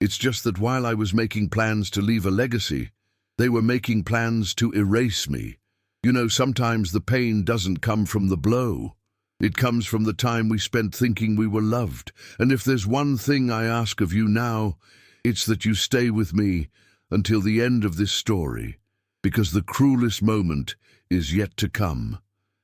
It's just that while I was making plans to leave a legacy, they were making plans to erase me. You know, sometimes the pain doesn't come from the blow. It comes from the time we spent thinking we were loved. And if there's one thing I ask of you now, it's that you stay with me until the end of this story, because the cruelest moment is yet to come,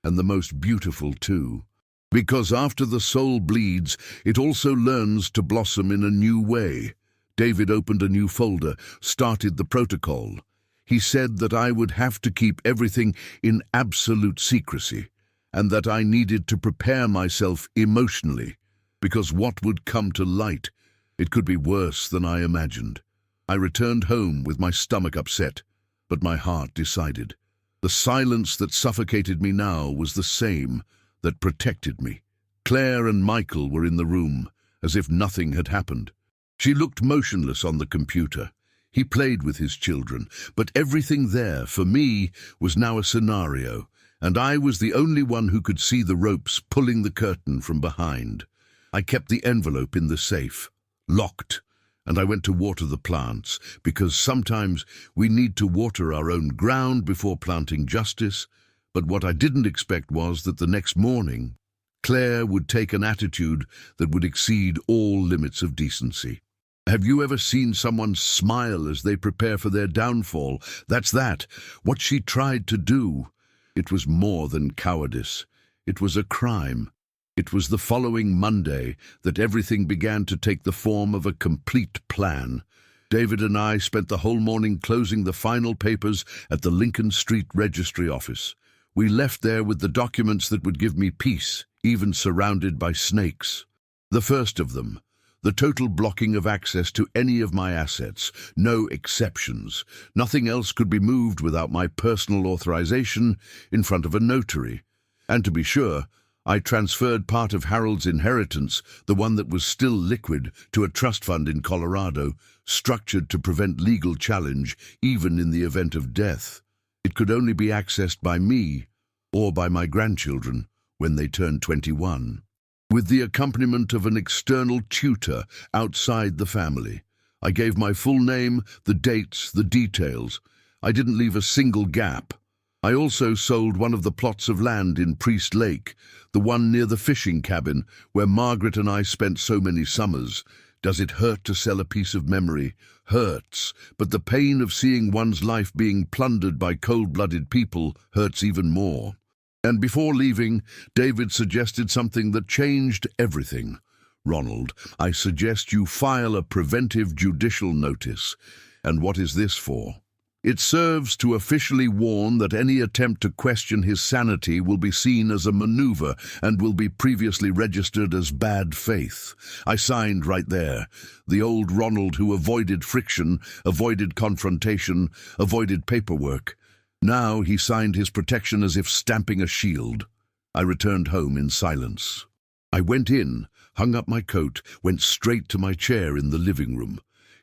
and the most beautiful too. Because after the soul bleeds, it also learns to blossom in a new way. David opened a new folder, started the protocol. He said that I would have to keep everything in absolute secrecy, and that I needed to prepare myself emotionally, because what would come to light, it could be worse than I imagined. I returned home with my stomach upset, but my heart decided. The silence that suffocated me now was the same that protected me. Claire and Michael were in the room, as if nothing had happened. She looked motionless on the computer. He played with his children, but everything there, for me, was now a scenario, and I was the only one who could see the ropes pulling the curtain from behind. I kept the envelope in the safe, locked, and I went to water the plants, because sometimes we need to water our own ground before planting justice. But what I didn't expect was that the next morning, Claire would take an attitude that would exceed all limits of decency. Have you ever seen someone smile as they prepare for their downfall? That's that, what she tried to do. It was more than cowardice. It was a crime. It was the following Monday that everything began to take the form of a complete plan. David and I spent the whole morning closing the final papers at the Lincoln Street Registry office. We left there with the documents that would give me peace, even surrounded by snakes. The first of them, the total blocking of access to any of my assets, no exceptions. Nothing else could be moved without my personal authorization in front of a notary. And to be sure, I transferred part of Harold's inheritance, the one that was still liquid, to a trust fund in Colorado, structured to prevent legal challenge even in the event of death. It could only be accessed by me or by my grandchildren when they turned 21, with the accompaniment of an external tutor outside the family. I gave my full name, the dates, the details. I didn't leave a single gap. I also sold one of the plots of land in Priest Lake, the one near the fishing cabin where Margaret and I spent so many summers. Does it hurt to sell a piece of memory? Hurts, but the pain of seeing one's life being plundered by cold-blooded people hurts even more. And before leaving, David suggested something that changed everything. "Ronald, I suggest you file a preventive judicial notice." "And what is this for?" "It serves to officially warn that any attempt to question his sanity will be seen as a maneuver and will be previously registered as bad faith." I signed right there. The old Ronald who avoided friction, avoided confrontation, avoided paperwork. Now he signed his protection as if stamping a shield. I returned home in silence. I went in, hung up my coat, went straight to my chair in the living room.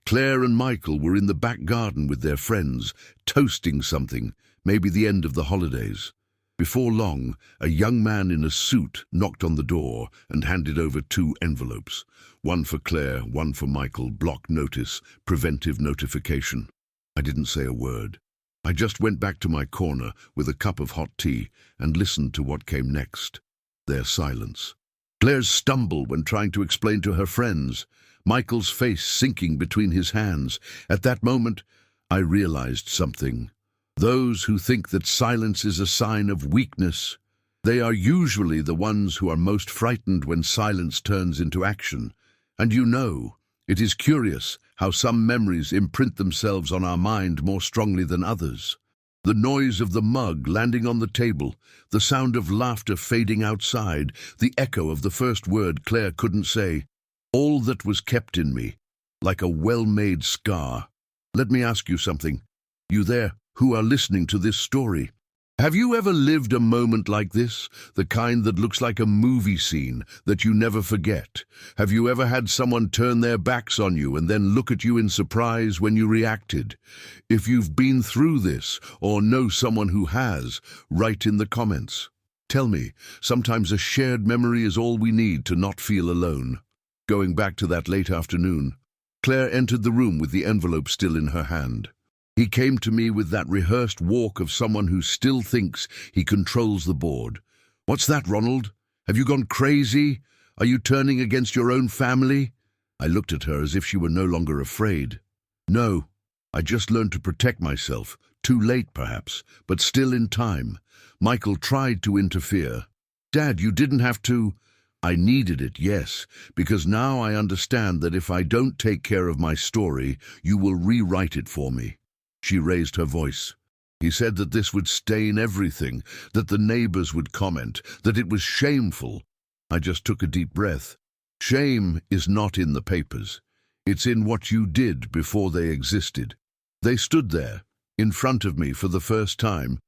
Claire and Michael were in the back garden with their friends, toasting something, maybe the end of the holidays. Before long, a young man in a suit knocked on the door and handed over 2 envelopes. One for Claire, one for Michael, block notice, preventive notification. I didn't say a word. I just went back to my corner with a cup of hot tea and listened to what came next. Their silence. Claire's stumble when trying to explain to her friends. Michael's face sinking between his hands. At that moment, I realized something. Those who think that silence is a sign of weakness, they are usually the ones who are most frightened when silence turns into action. And you know, it is curious how some memories imprint themselves on our mind more strongly than others. The noise of the mug landing on the table, the sound of laughter fading outside, the echo of the first word Claire couldn't say, all that was kept in me, like a well-made scar. Let me ask you something. You there, who are listening to this story. Have you ever lived a moment like this, the kind that looks like a movie scene that you never forget? Have you ever had someone turn their backs on you and then look at you in surprise when you reacted? If you've been through this or know someone who has, write in the comments. Tell me, sometimes a shared memory is all we need to not feel alone. Going back to that late afternoon, Claire entered the room with the envelope still in her hand. He came to me with that rehearsed walk of someone who still thinks he controls the board. "What's that, Ronald? Have you gone crazy? Are you turning against your own family?" I looked at her as if she were no longer afraid. "No, I just learned to protect myself. Too late, perhaps, but still in time. Michael tried to interfere. Dad, you didn't have to." "I needed it, yes, because now I understand that if I don't take care of my story, you will rewrite it for me." She raised her voice. "He said that this would stain everything, that the neighbors would comment, that it was shameful." I just took a deep breath. Shame is not in the papers. It's in what you did before they existed. They stood there, in front of me for the first time,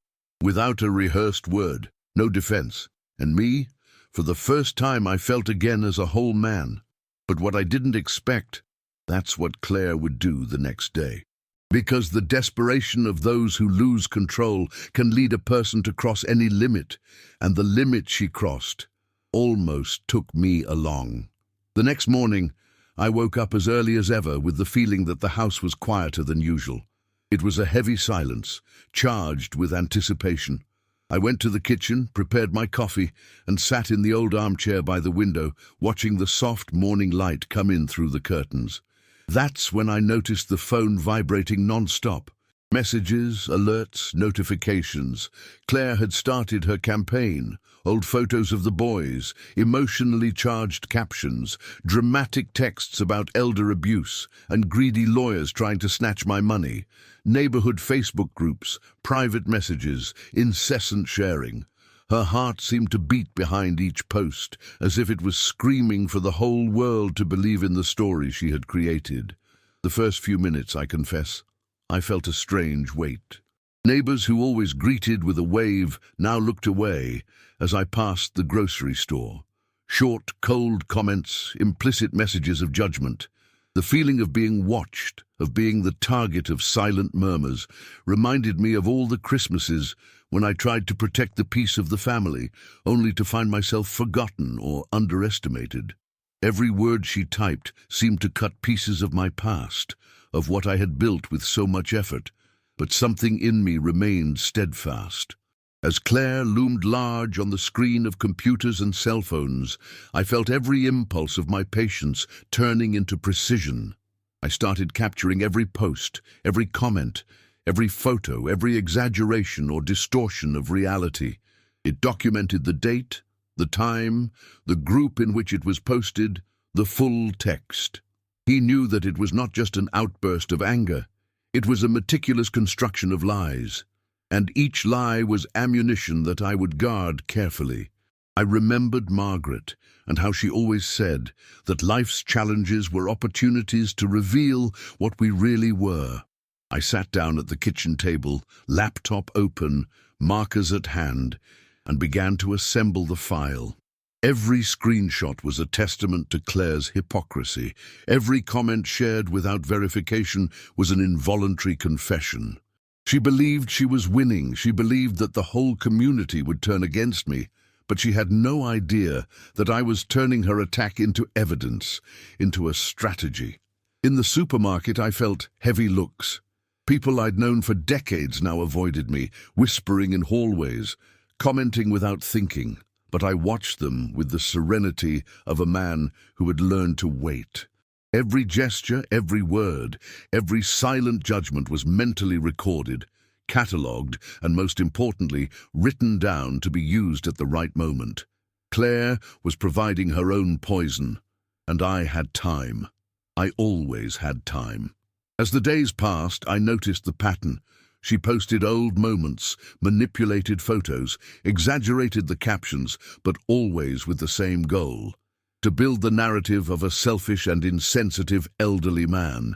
without a rehearsed word, no defense. And me, for the first time I felt again as a whole man. But what I didn't expect, that's what Claire would do the next day. Because the desperation of those who lose control can lead a person to cross any limit, and the limit she crossed almost took me along. The next morning, I woke up as early as ever with the feeling that the house was quieter than usual. It was a heavy silence, charged with anticipation. I went to the kitchen, prepared my coffee, and sat in the old armchair by the window, watching the soft morning light come in through the curtains. That's when I noticed the phone vibrating non-stop. Messages, alerts, notifications. Claire had started her campaign. Old photos of the boys, emotionally charged captions, dramatic texts about elder abuse, and greedy lawyers trying to snatch my money. Neighborhood Facebook groups, private messages, incessant sharing. Her heart seemed to beat behind each post, as if it was screaming for the whole world to believe in the story she had created. The first few minutes, I confess, I felt a strange weight. Neighbors who always greeted with a wave now looked away as I passed the grocery store. Short, cold comments, implicit messages of judgment. The feeling of being watched, of being the target of silent murmurs, reminded me of all the Christmases when I tried to protect the peace of the family, only to find myself forgotten or underestimated. Every word she typed seemed to cut pieces of my past, of what I had built with so much effort, but something in me remained steadfast. As Claire loomed large on the screen of computers and cell phones, I felt every impulse of my patience turning into precision. I started capturing every post, every comment, every photo, every exaggeration or distortion of reality. It documented the date, the time, the group in which it was posted, the full text. He knew that it was not just an outburst of anger. It was a meticulous construction of lies, and each lie was ammunition that I would guard carefully. I remembered Margaret and how she always said that life's challenges were opportunities to reveal what we really were. I sat down at the kitchen table, laptop open, markers at hand, and began to assemble the file. Every screenshot was a testament to Claire's hypocrisy. Every comment shared without verification was an involuntary confession. She believed she was winning. She believed that the whole community would turn against me. But she had no idea that I was turning her attack into evidence, into a strategy. In the supermarket, I felt heavy looks. People I'd known for decades now avoided me, whispering in hallways, commenting without thinking. But I watched them with the serenity of a man who had learned to wait. Every gesture, every word, every silent judgment was mentally recorded, catalogued, and most importantly, written down to be used at the right moment. Claire was providing her own poison, and I had time. I always had time. As the days passed, I noticed the pattern. She posted old moments, manipulated photos, exaggerated the captions, but always with the same goal: to build the narrative of a selfish and insensitive elderly man.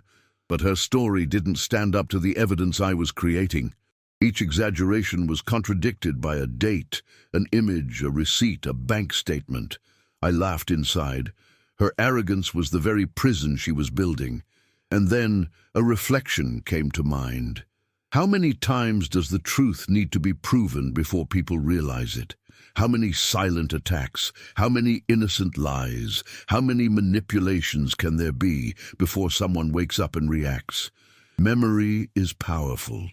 But her story didn't stand up to the evidence I was creating. Each exaggeration was contradicted by a date, an image, a receipt, a bank statement. I laughed inside. Her arrogance was the very prison she was building. And then a reflection came to mind. How many times does the truth need to be proven before people realize it? How many silent attacks? How many innocent lies? How many manipulations can there be before someone wakes up and reacts? Memory is powerful.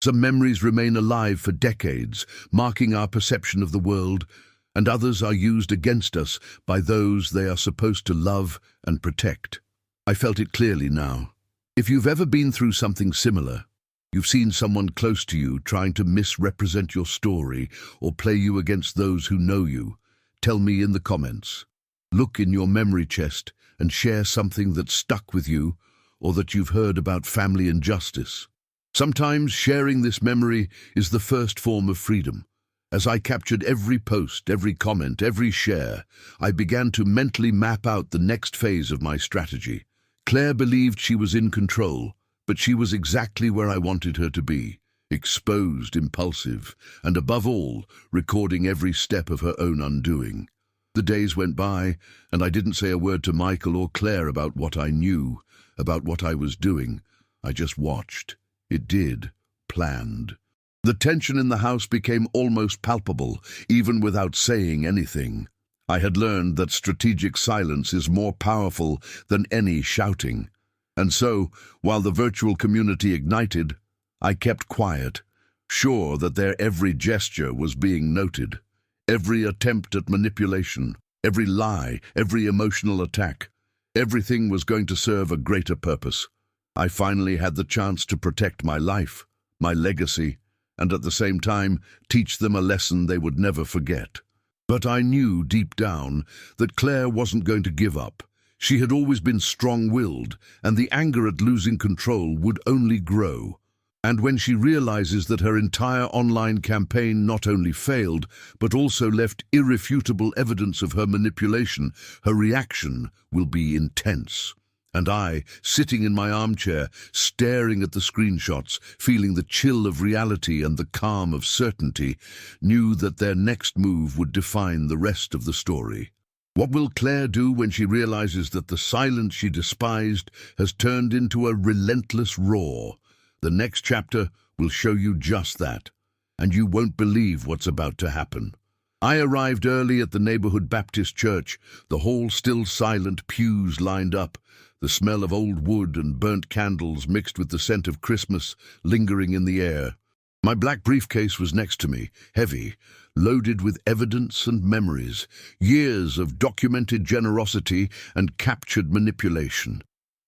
Some memories remain alive for decades, marking our perception of the world, and others are used against us by those they are supposed to love and protect. I felt it clearly now. If you've ever been through something similar, you've seen someone close to you trying to misrepresent your story or play you against those who know you, tell me in the comments. Look in your memory chest and share something that stuck with you or that you've heard about family injustice. Sometimes sharing this memory is the first form of freedom. As I captured every post, every comment, every share, I began to mentally map out the next phase of my strategy. Claire believed she was in control, but she was exactly where I wanted her to be, exposed, impulsive, and above all, recording every step of her own undoing. The days went by, and I didn't say a word to Michael or Claire about what I knew, about what I was doing. I just watched. It did, planned. The tension in the house became almost palpable, even without saying anything. I had learned that strategic silence is more powerful than any shouting. And so, while the virtual community ignited, I kept quiet, sure that their every gesture was being noted. Every attempt at manipulation, every lie, every emotional attack, everything was going to serve a greater purpose. I finally had the chance to protect my life, my legacy, and at the same time teach them a lesson they would never forget. But I knew deep down that Claire wasn't going to give up. She had always been strong-willed, and the anger at losing control would only grow. And when she realizes that her entire online campaign not only failed, but also left irrefutable evidence of her manipulation, her reaction will be intense. And I, sitting in my armchair, staring at the screenshots, feeling the chill of reality and the calm of certainty, knew that their next move would define the rest of the story. What will Claire do when she realizes that the silence she despised has turned into a relentless roar? The next chapter will show you just that, and you won't believe what's about to happen. I arrived early at the neighborhood Baptist church, the hall still silent, pews lined up, the smell of old wood and burnt candles mixed with the scent of Christmas lingering in the air. My black briefcase was next to me, heavy, loaded with evidence and memories, years of documented generosity and captured manipulation.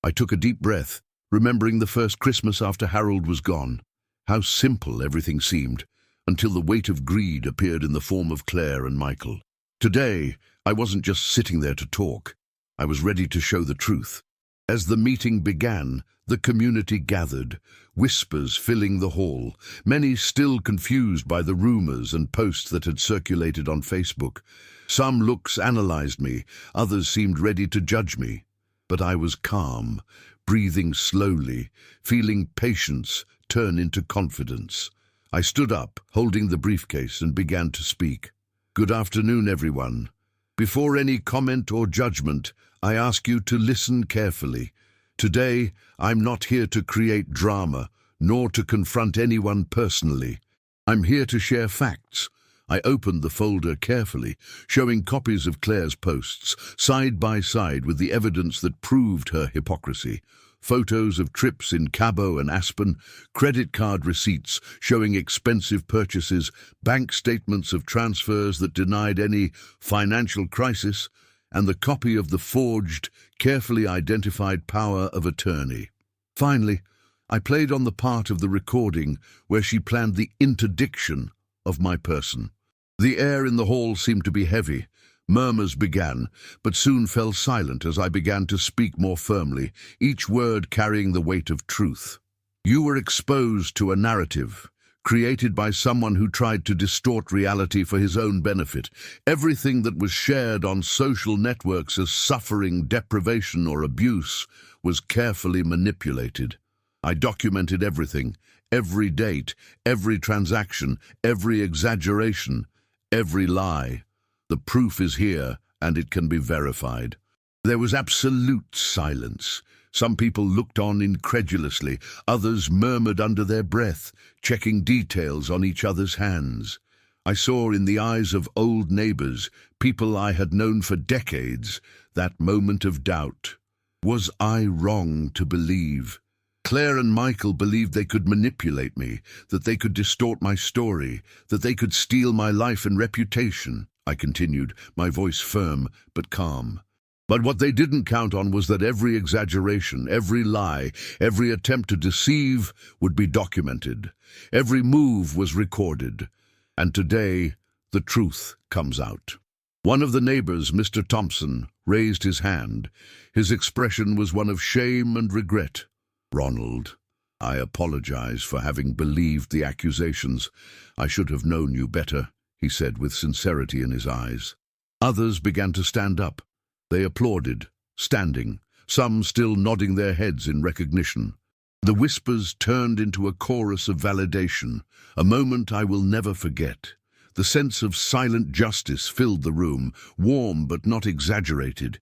I took a deep breath, remembering the first Christmas after Harold was gone. How simple everything seemed, until the weight of greed appeared in the form of Claire and Michael. Today, I wasn't just sitting there to talk. I was ready to show the truth. As the meeting began, the community gathered, whispers filling the hall, many still confused by the rumors and posts that had circulated on Facebook. Some looks analyzed me, others seemed ready to judge me. But I was calm, breathing slowly, feeling patience turn into confidence. I stood up, holding the briefcase, and began to speak. Good afternoon, everyone. Before any comment or judgment, I ask you to listen carefully. Today, I'm not here to create drama, nor to confront anyone personally. I'm here to share facts. I opened the folder carefully, showing copies of Claire's posts, side by side with the evidence that proved her hypocrisy. Photos of trips in Cabo and Aspen, credit card receipts showing expensive purchases, bank statements of transfers that denied any financial crisis, and the copy of the forged, carefully identified power of attorney. Finally, I played on the part of the recording where she planned the interdiction of my person. The air in the hall seemed to be heavy. Murmurs began, but soon fell silent as I began to speak more firmly, each word carrying the weight of truth. You were exposed to a narrative, created by someone who tried to distort reality for his own benefit. Everything that was shared on social networks as suffering, deprivation, or abuse was carefully manipulated. I documented everything, every date, every transaction, every exaggeration, every lie. The proof is here, and it can be verified. There was absolute silence. Some people looked on incredulously, others murmured under their breath, checking details on each other's hands. I saw in the eyes of old neighbors, people I had known for decades, that moment of doubt. Was I wrong to believe? Claire and Michael believed they could manipulate me, that they could distort my story, that they could steal my life and reputation. I continued, my voice firm but calm. But what they didn't count on was that every exaggeration, every lie, every attempt to deceive would be documented. Every move was recorded. And today, the truth comes out. One of the neighbors, Mr. Thompson, raised his hand. His expression was one of shame and regret. Ronald, I apologize for having believed the accusations. I should have known you better, he said with sincerity in his eyes. Others began to stand up. They applauded, standing, some still nodding their heads in recognition. The whispers turned into a chorus of validation, a moment I will never forget. The sense of silent justice filled the room, warm but not exaggerated,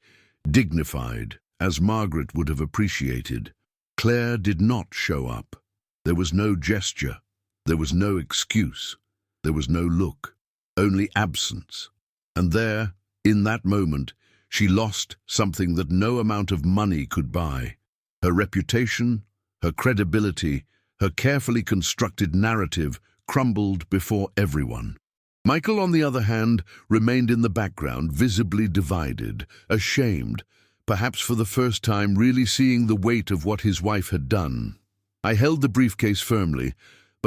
dignified, as Margaret would have appreciated. Claire did not show up. There was no gesture. There was no excuse. There was no look. Only absence. And there, in that moment, she lost something that no amount of money could buy. Her reputation, her credibility, her carefully constructed narrative crumbled before everyone. Michael, on the other hand, remained in the background, visibly divided, ashamed, perhaps for the first time really seeing the weight of what his wife had done. I held the briefcase firmly,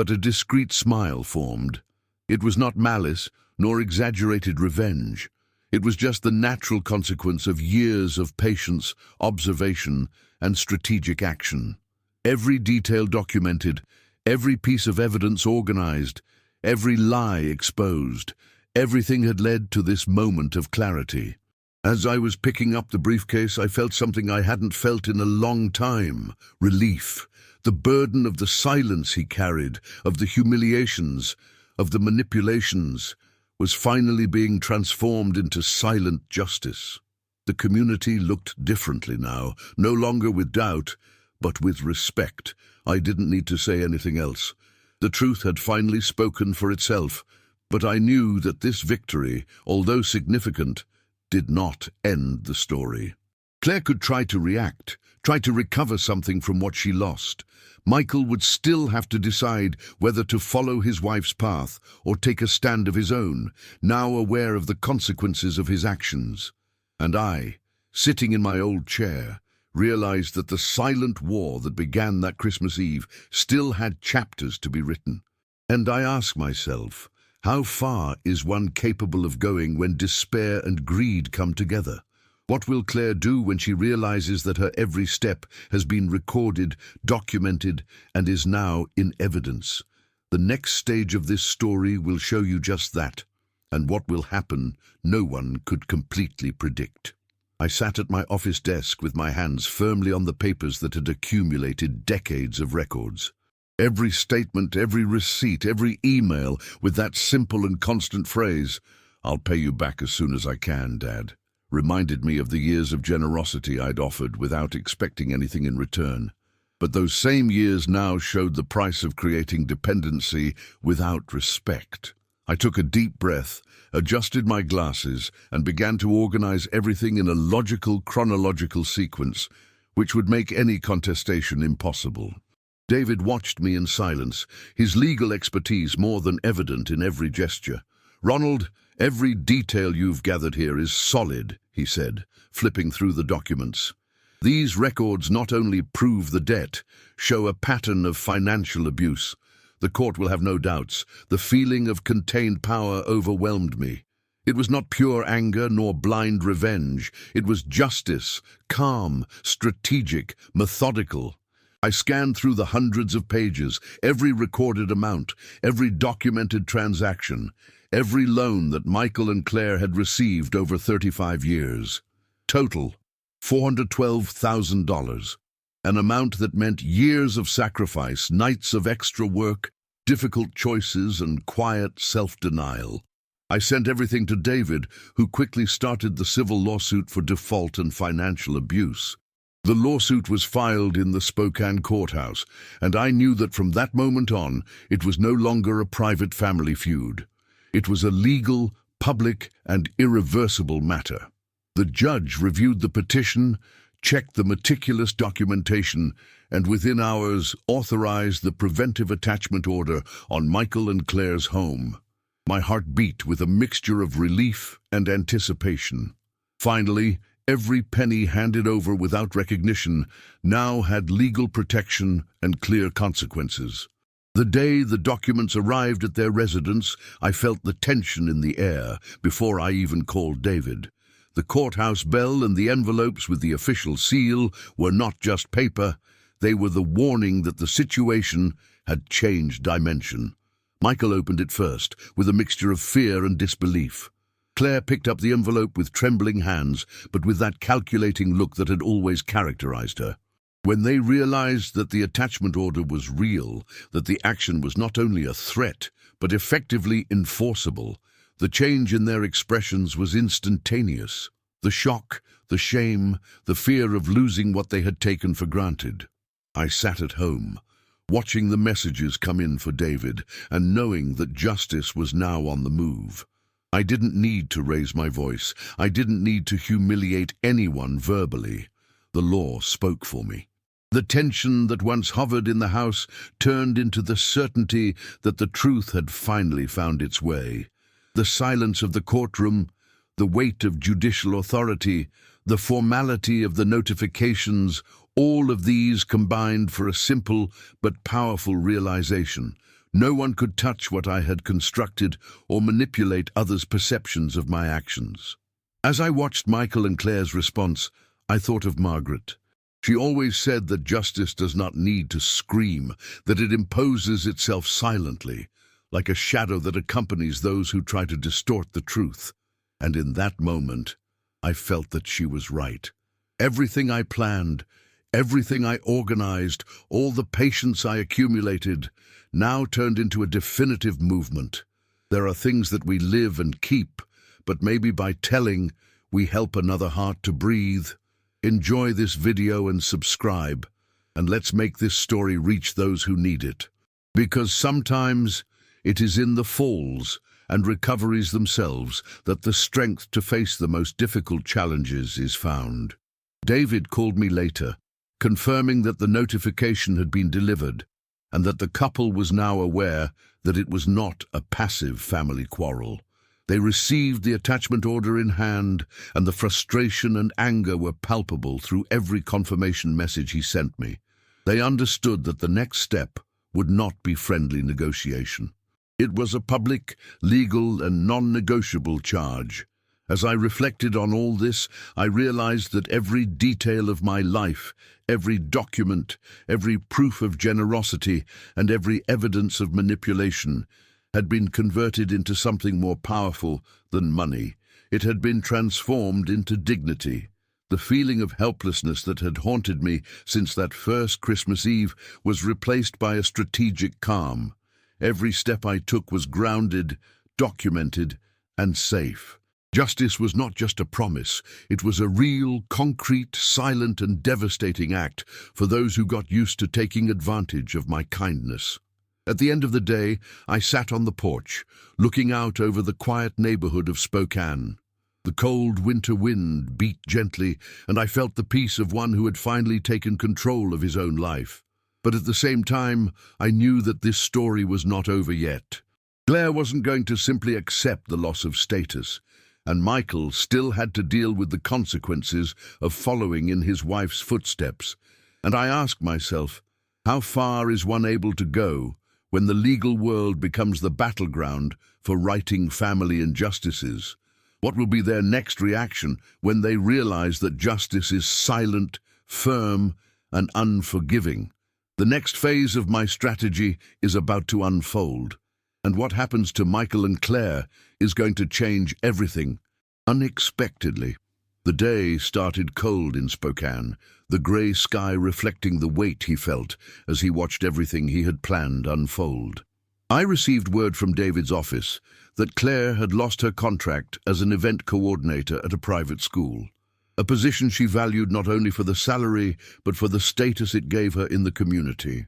but a discreet smile formed. It was not malice, nor exaggerated revenge. It was just the natural consequence of years of patience, observation, and strategic action. Every detail documented, every piece of evidence organized, every lie exposed, everything had led to this moment of clarity. As I was picking up the briefcase, I felt something I hadn't felt in a long time: relief. The burden of the silence he carried, of the humiliations, of the manipulations, was finally being transformed into silent justice. The community looked differently now, no longer with doubt, but with respect. I didn't need to say anything else. The truth had finally spoken for itself, but I knew that this victory, although significant, did not end the story. Claire could try to react, try to recover something from what she lost. Michael would still have to decide whether to follow his wife's path or take a stand of his own, now aware of the consequences of his actions. And I, sitting in my old chair, realized that the silent war that began that Christmas Eve still had chapters to be written. And I ask myself, how far is one capable of going when despair and greed come together? What will Claire do when she realizes that her every step has been recorded, documented, and is now in evidence? The next stage of this story will show you just that, and what will happen no one could completely predict. I sat at my office desk with my hands firmly on the papers that had accumulated decades of records. Every statement, every receipt, every email with that simple and constant phrase, "I'll pay you back as soon as I can, Dad," reminded me of the years of generosity I'd offered without expecting anything in return. But those same years now showed the price of creating dependency without respect. I took a deep breath, adjusted my glasses, and began to organize everything in a logical, chronological sequence, which would make any contestation impossible. David watched me in silence, his legal expertise more than evident in every gesture. "Ronald, every detail you've gathered here is solid," he said, flipping through the documents. "These records not only prove the debt, show a pattern of financial abuse. The court will have no doubts. The feeling of contained power overwhelmed me. It was not pure anger nor blind revenge. It was justice, calm, strategic, methodical. I scanned through the hundreds of pages, every recorded amount, every documented transaction, every loan that Michael and Claire had received over 35 years. Total, $412,000. An amount that meant years of sacrifice, nights of extra work, difficult choices, and quiet self-denial. I sent everything to David, who quickly started the civil lawsuit for default and financial abuse. The lawsuit was filed in the Spokane courthouse, and I knew that from that moment on, it was no longer a private family feud. It was a legal, public, and irreversible matter. The judge reviewed the petition, checked the meticulous documentation, and within hours authorized the preventive attachment order on Michael and Claire's home. My heart beat with a mixture of relief and anticipation. Finally, every penny handed over without recognition now had legal protection and clear consequences. The day the documents arrived at their residence, I felt the tension in the air before I even called David. The courthouse bell and the envelopes with the official seal were not just paper, they were the warning that the situation had changed dimension. Michael opened it first, with a mixture of fear and disbelief. Claire picked up the envelope with trembling hands, but with that calculating look that had always characterized her. When they realized that the attachment order was real, that the action was not only a threat, but effectively enforceable, the change in their expressions was instantaneous. The shock, the shame, the fear of losing what they had taken for granted. I sat at home, watching the messages come in for David, and knowing that justice was now on the move. I didn't need to raise my voice. I didn't need to humiliate anyone verbally. The law spoke for me. The tension that once hovered in the house turned into the certainty that the truth had finally found its way. The silence of the courtroom, the weight of judicial authority, the formality of the notifications, all of these combined for a simple but powerful realization. No one could touch what I had constructed or manipulate others' perceptions of my actions. As I watched Michael and Claire's response, I thought of Margaret. She always said that justice does not need to scream, that it imposes itself silently, like a shadow that accompanies those who try to distort the truth. And in that moment, I felt that she was right. Everything I planned, everything I organized, all the patience I accumulated, now turned into a definitive movement. There are things that we live and keep, but maybe by telling, we help another heart to breathe. Enjoy this video and subscribe, and let's make this story reach those who need it. Because sometimes it is in the falls and recoveries themselves that the strength to face the most difficult challenges is found. David called me later, confirming that the notification had been delivered and that the couple was now aware that it was not a passive family quarrel. They received the attachment order in hand, and the frustration and anger were palpable through every confirmation message he sent me. They understood that the next step would not be friendly negotiation. It was a public, legal, and non-negotiable charge. As I reflected on all this, I realized that every detail of my life, every document, every proof of generosity, and every evidence of manipulation had been converted into something more powerful than money. It had been transformed into dignity. The feeling of helplessness that had haunted me since that first Christmas Eve was replaced by a strategic calm. Every step I took was grounded, documented, and safe. Justice was not just a promise, it was a real, concrete, silent, and devastating act for those who got used to taking advantage of my kindness. At the end of the day, I sat on the porch, looking out over the quiet neighborhood of Spokane. The cold winter wind beat gently, and I felt the peace of one who had finally taken control of his own life. But at the same time, I knew that this story was not over yet. Claire wasn't going to simply accept the loss of status, and Michael still had to deal with the consequences of following in his wife's footsteps. And I asked myself, how far is one able to go when the legal world becomes the battleground for righting family injustices? What will be their next reaction when they realize that justice is silent, firm, and unforgiving? The next phase of my strategy is about to unfold, and what happens to Michael and Claire is going to change everything, unexpectedly. The day started cold in Spokane, the grey sky reflecting the weight he felt as he watched everything he had planned unfold. I received word from David's office that Claire had lost her contract as an event coordinator at a private school, a position she valued not only for the salary but for the status it gave her in the community.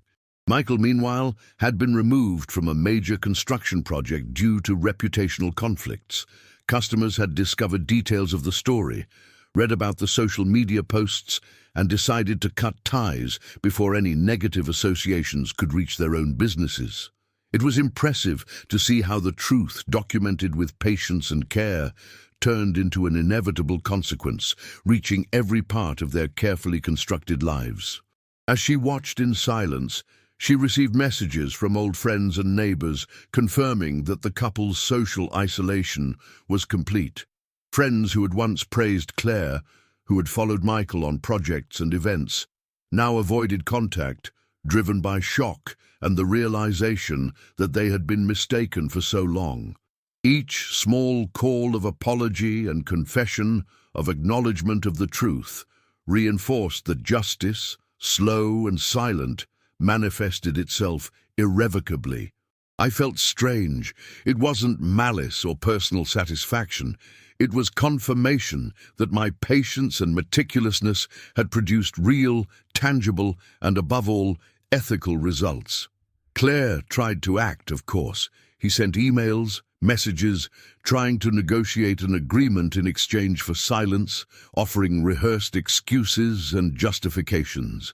Michael, meanwhile, had been removed from a major construction project due to reputational conflicts. Customers had discovered details of the story, read about the social media posts, and decided to cut ties before any negative associations could reach their own businesses. It was impressive to see how the truth, documented with patience and care, turned into an inevitable consequence, reaching every part of their carefully constructed lives. As she watched in silence, she received messages from old friends and neighbors confirming that the couple's social isolation was complete. Friends who had once praised Claire, who had followed Michael on projects and events, now avoided contact, driven by shock and the realization that they had been mistaken for so long. Each small call of apology and confession, of acknowledgement of the truth, reinforced that justice, slow and silent, manifested itself irrevocably. I felt strange. It wasn't malice or personal satisfaction. It was confirmation that my patience and meticulousness had produced real, tangible, and above all, ethical results. Claire tried to act, of course. He sent emails, messages, trying to negotiate an agreement in exchange for silence, offering rehearsed excuses and justifications.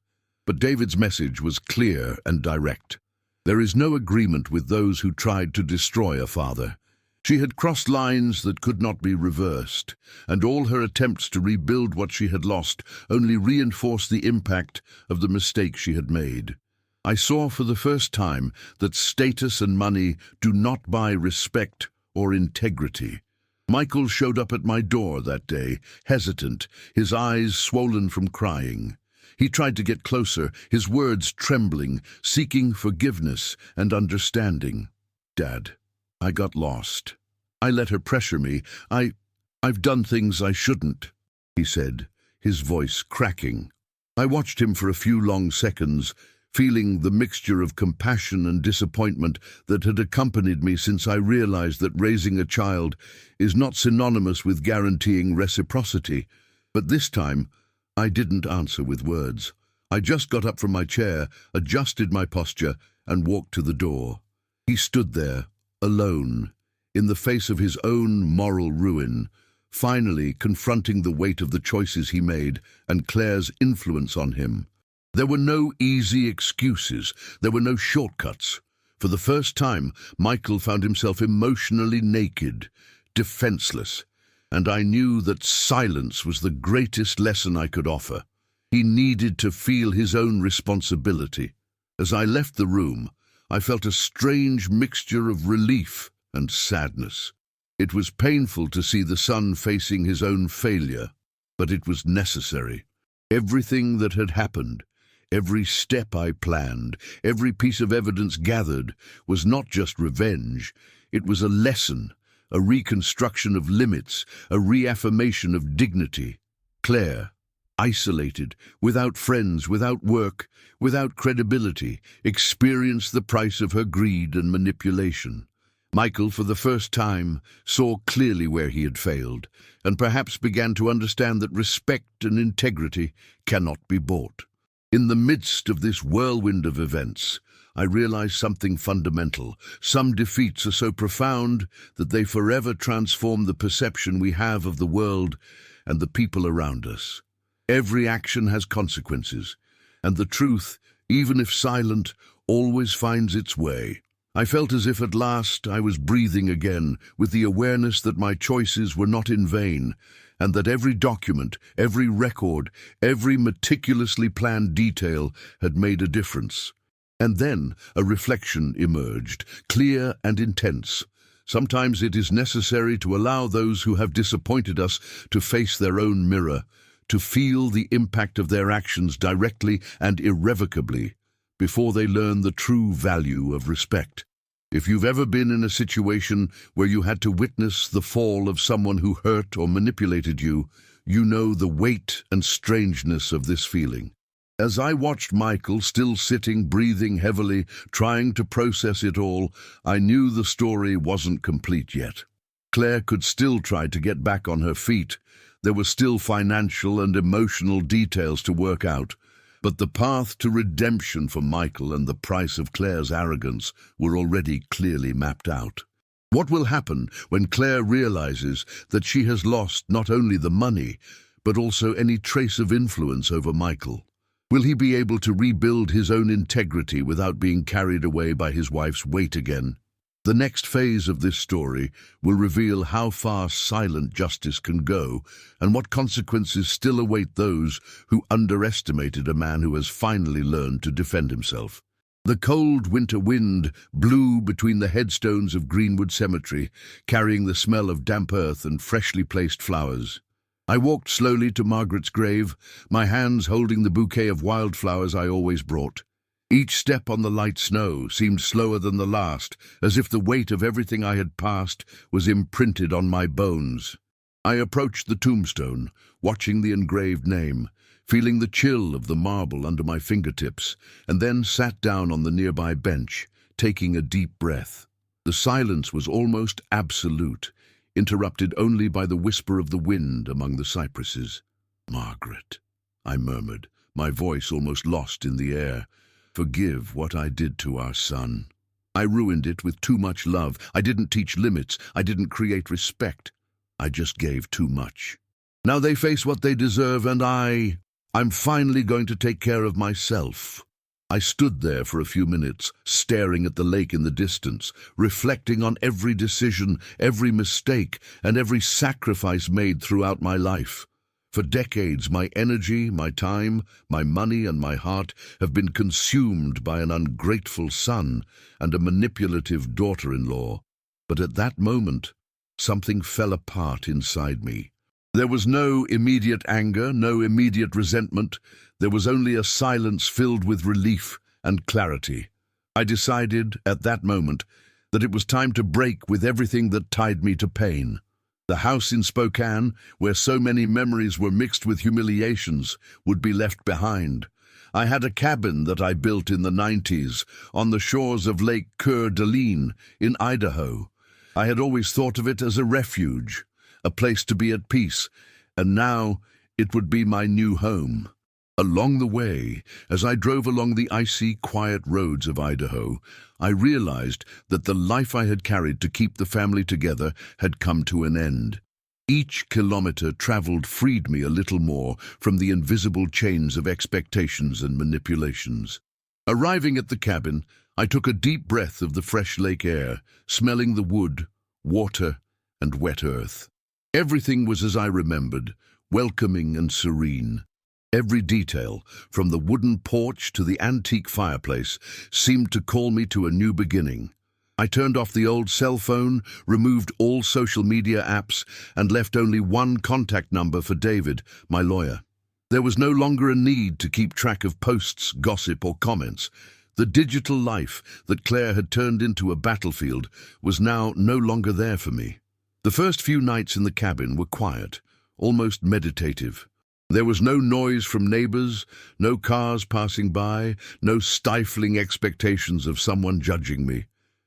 But David's message was clear and direct. There is no agreement with those who tried to destroy a father. She had crossed lines that could not be reversed, and all her attempts to rebuild what she had lost only reinforced the impact of the mistake she had made. I saw for the first time that status and money do not buy respect or integrity. Michael showed up at my door that day, hesitant, his eyes swollen from crying. He tried to get closer, his words trembling, seeking forgiveness and understanding. "Dad, I got lost. I let her pressure me. I've done things I shouldn't," he said, his voice cracking. I watched him for a few long seconds, feeling the mixture of compassion and disappointment that had accompanied me since I realized that raising a child is not synonymous with guaranteeing reciprocity. But this time, I didn't answer with words. I just got up from my chair, adjusted my posture, and walked to the door. He stood there, alone, in the face of his own moral ruin, finally confronting the weight of the choices he made and Claire's influence on him. There were no easy excuses. There were no shortcuts. For the first time, Michael found himself emotionally naked, defenseless, and I knew that silence was the greatest lesson I could offer. He needed to feel his own responsibility. As I left the room, I felt a strange mixture of relief and sadness. It was painful to see the son facing his own failure, but it was necessary. Everything that had happened, every step I planned, every piece of evidence gathered, was not just revenge. It was a lesson, a reconstruction of limits, a reaffirmation of dignity. Claire, isolated, without friends, without work, without credibility, experienced the price of her greed and manipulation. Michael, for the first time, saw clearly where he had failed, and perhaps began to understand that respect and integrity cannot be bought. In the midst of this whirlwind of events, I realized something fundamental. Some defeats are so profound that they forever transform the perception we have of the world and the people around us. Every action has consequences, and the truth, even if silent, always finds its way. I felt as if at last I was breathing again, with the awareness that my choices were not in vain, and that every document, every record, every meticulously planned detail had made a difference. And then a reflection emerged, clear and intense. Sometimes it is necessary to allow those who have disappointed us to face their own mirror, to feel the impact of their actions directly and irrevocably, before they learn the true value of respect. If you've ever been in a situation where you had to witness the fall of someone who hurt or manipulated you, you know the weight and strangeness of this feeling. As I watched Michael, still sitting, breathing heavily, trying to process it all, I knew the story wasn't complete yet. Claire could still try to get back on her feet. There were still financial and emotional details to work out. But the path to redemption for Michael and the price of Claire's arrogance were already clearly mapped out. What will happen when Claire realizes that she has lost not only the money, but also any trace of influence over Michael? Will he be able to rebuild his own integrity without being carried away by his wife's weight again? The next phase of this story will reveal how far silent justice can go and what consequences still await those who underestimated a man who has finally learned to defend himself. The cold winter wind blew between the headstones of Greenwood Cemetery, carrying the smell of damp earth and freshly placed flowers. I walked slowly to Margaret's grave, my hands holding the bouquet of wildflowers I always brought. Each step on the light snow seemed slower than the last, as if the weight of everything I had passed was imprinted on my bones. I approached the tombstone, watching the engraved name, feeling the chill of the marble under my fingertips, and then sat down on the nearby bench, taking a deep breath. The silence was almost absolute, interrupted only by the whisper of the wind among the cypresses. "Margaret," I murmured, my voice almost lost in the air. "Forgive what I did to our son. I ruined it with too much love. I didn't teach limits. I didn't create respect. I just gave too much. Now they face what they deserve, and I'm finally going to take care of myself." I stood there for a few minutes, staring at the lake in the distance, reflecting on every decision, every mistake, and every sacrifice made throughout my life. For decades, my energy, my time, my money, and my heart have been consumed by an ungrateful son and a manipulative daughter-in-law. But at that moment, something fell apart inside me. There was no immediate anger, no immediate resentment. There was only a silence filled with relief and clarity. I decided, at that moment, that it was time to break with everything that tied me to pain. The house in Spokane, where so many memories were mixed with humiliations, would be left behind. I had a cabin that I built in the 90s on the shores of Lake Coeur d'Alene in Idaho. I had always thought of it as a refuge, a place to be at peace, and now it would be my new home. Along the way, as I drove along the icy, quiet roads of Idaho, I realized that the life I had carried to keep the family together had come to an end. Each kilometer traveled freed me a little more from the invisible chains of expectations and manipulations. Arriving at the cabin, I took a deep breath of the fresh lake air, smelling the wood, water, and wet earth. Everything was as I remembered, welcoming and serene. Every detail, from the wooden porch to the antique fireplace, seemed to call me to a new beginning. I turned off the old cell phone, removed all social media apps, and left only one contact number for David, my lawyer. There was no longer a need to keep track of posts, gossip, or comments. The digital life that Claire had turned into a battlefield was now no longer there for me. The first few nights in the cabin were quiet, almost meditative. There was no noise from neighbors, no cars passing by, no stifling expectations of someone judging me.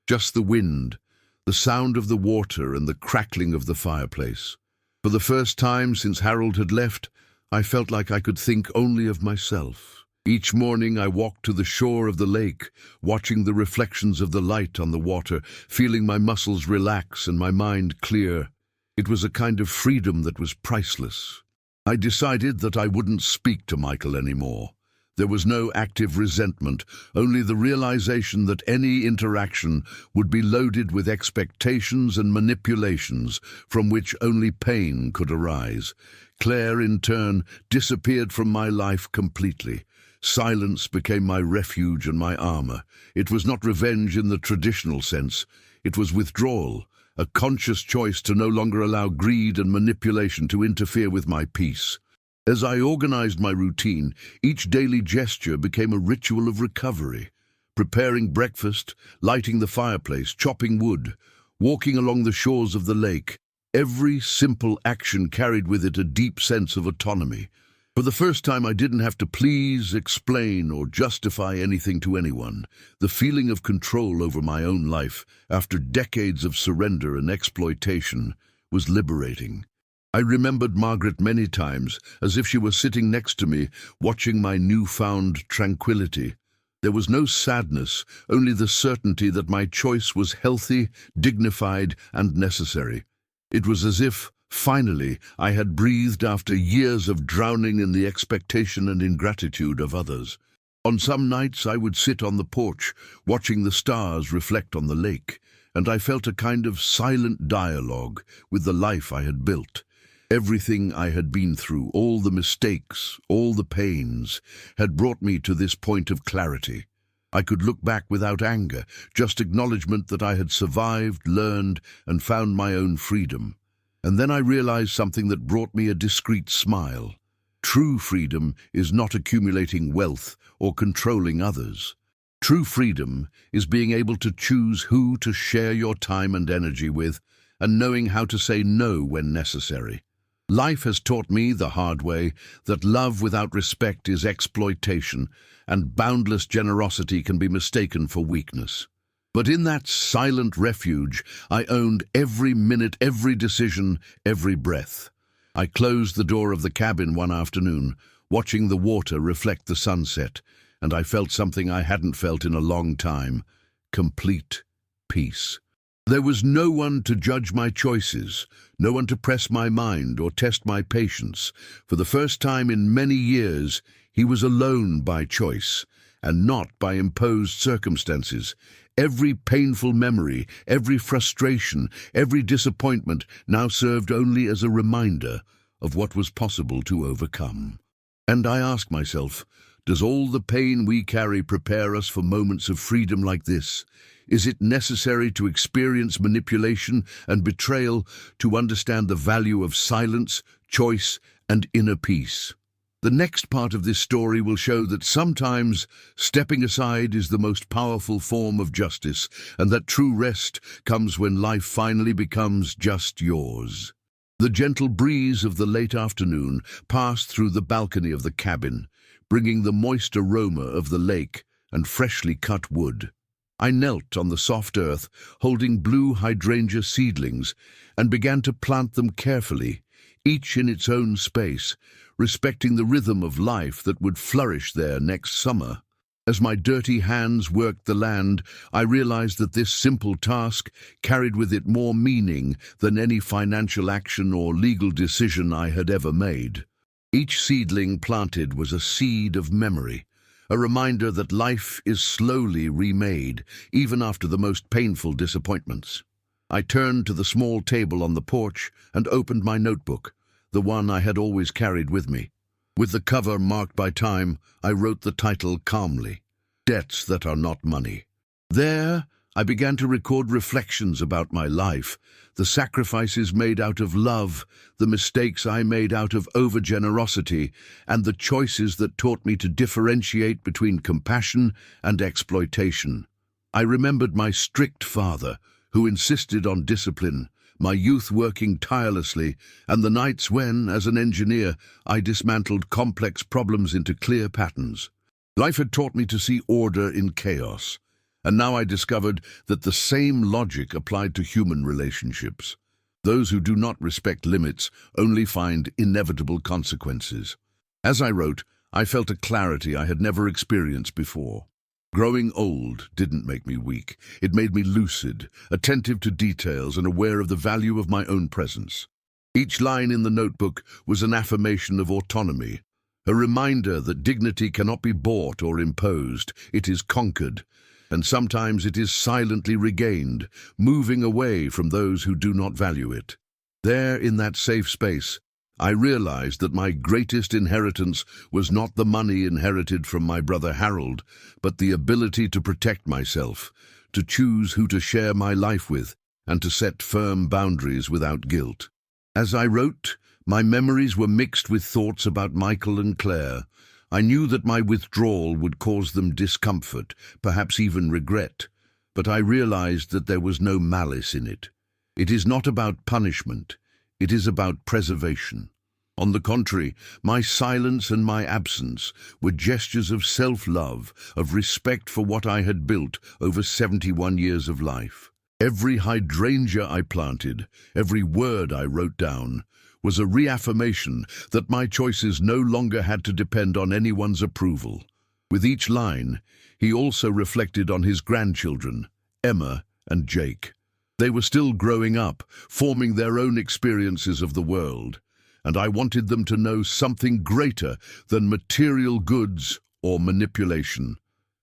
Just the wind, the sound of the water, and the crackling of the fireplace. For the first time since Harold had left, I felt like I could think only of myself. Each morning I walked to the shore of the lake, watching the reflections of the light on the water, feeling my muscles relax and my mind clear. It was a kind of freedom that was priceless. I decided that I wouldn't speak to Michael anymore. There was no active resentment, only the realization that any interaction would be loaded with expectations and manipulations from which only pain could arise. Claire, in turn, disappeared from my life completely. Silence became my refuge and my armor. It was not revenge in the traditional sense. It was withdrawal, a conscious choice to no longer allow greed and manipulation to interfere with my peace. As I organized my routine, each daily gesture became a ritual of recovery. Preparing breakfast, lighting the fireplace, chopping wood, walking along the shores of the lake, every simple action carried with it a deep sense of autonomy. For the first time, I didn't have to please, explain, or justify anything to anyone. The feeling of control over my own life, after decades of surrender and exploitation, was liberating. I remembered Margaret many times, as if she were sitting next to me, watching my newfound tranquility. There was no sadness, only the certainty that my choice was healthy, dignified, and necessary. It was as if, finally, I had breathed after years of drowning in the expectation and ingratitude of others. On some nights I would sit on the porch, watching the stars reflect on the lake, and I felt a kind of silent dialogue with the life I had built. Everything I had been through, all the mistakes, all the pains, had brought me to this point of clarity. I could look back without anger, just acknowledgement that I had survived, learned, and found my own freedom. And then I realized something that brought me a discreet smile. True freedom is not accumulating wealth or controlling others. True freedom is being able to choose who to share your time and energy with, and knowing how to say no when necessary. Life has taught me the hard way that love without respect is exploitation, and boundless generosity can be mistaken for weakness. But in that silent refuge, I owned every minute, every decision, every breath. I closed the door of the cabin one afternoon, watching the water reflect the sunset, and I felt something I hadn't felt in a long time: complete peace. There was no one to judge my choices, no one to press my mind or test my patience. For the first time in many years, he was alone by choice, and not by imposed circumstances. Every painful memory, every frustration, every disappointment now served only as a reminder of what was possible to overcome. And I ask myself, does all the pain we carry prepare us for moments of freedom like this? Is it necessary to experience manipulation and betrayal to understand the value of silence, choice, and inner peace? The next part of this story will show that sometimes stepping aside is the most powerful form of justice, and that true rest comes when life finally becomes just yours. The gentle breeze of the late afternoon passed through the balcony of the cabin, bringing the moist aroma of the lake and freshly cut wood. I knelt on the soft earth, holding blue hydrangea seedlings, and began to plant them carefully, each in its own space, respecting the rhythm of life that would flourish there next summer. As my dirty hands worked the land, I realized that this simple task carried with it more meaning than any financial action or legal decision I had ever made. Each seedling planted was a seed of memory, a reminder that life is slowly remade, even after the most painful disappointments. I turned to the small table on the porch and opened my notebook, the one I had always carried with me. With the cover marked by time, I wrote the title calmly, Debts That Are Not Money. There, I began to record reflections about my life, the sacrifices made out of love, the mistakes I made out of overgenerosity, and the choices that taught me to differentiate between compassion and exploitation. I remembered my strict father, who insisted on discipline, my youth working tirelessly, and the nights when, as an engineer, I dismantled complex problems into clear patterns. Life had taught me to see order in chaos, and now I discovered that the same logic applied to human relationships. Those who do not respect limits only find inevitable consequences. As I wrote, I felt a clarity I had never experienced before. Growing old didn't make me weak. It made me lucid, attentive to details and aware of the value of my own presence. Each line in the notebook was an affirmation of autonomy, a reminder that dignity cannot be bought or imposed. It is conquered, and sometimes it is silently regained, moving away from those who do not value it. There, in that safe space, I realized that my greatest inheritance was not the money inherited from my brother Harold, but the ability to protect myself, to choose who to share my life with, and to set firm boundaries without guilt. As I wrote, my memories were mixed with thoughts about Michael and Claire. I knew that my withdrawal would cause them discomfort, perhaps even regret, but I realized that there was no malice in it. It is not about punishment. It is about preservation. On the contrary, my silence and my absence were gestures of self-love, of respect for what I had built over 71 years of life. Every hydrangea I planted, every word I wrote down, was a reaffirmation that my choices no longer had to depend on anyone's approval. With each line, he also reflected on his grandchildren, Emma and Jake. They were still growing up, forming their own experiences of the world, and I wanted them to know something greater than material goods or manipulation.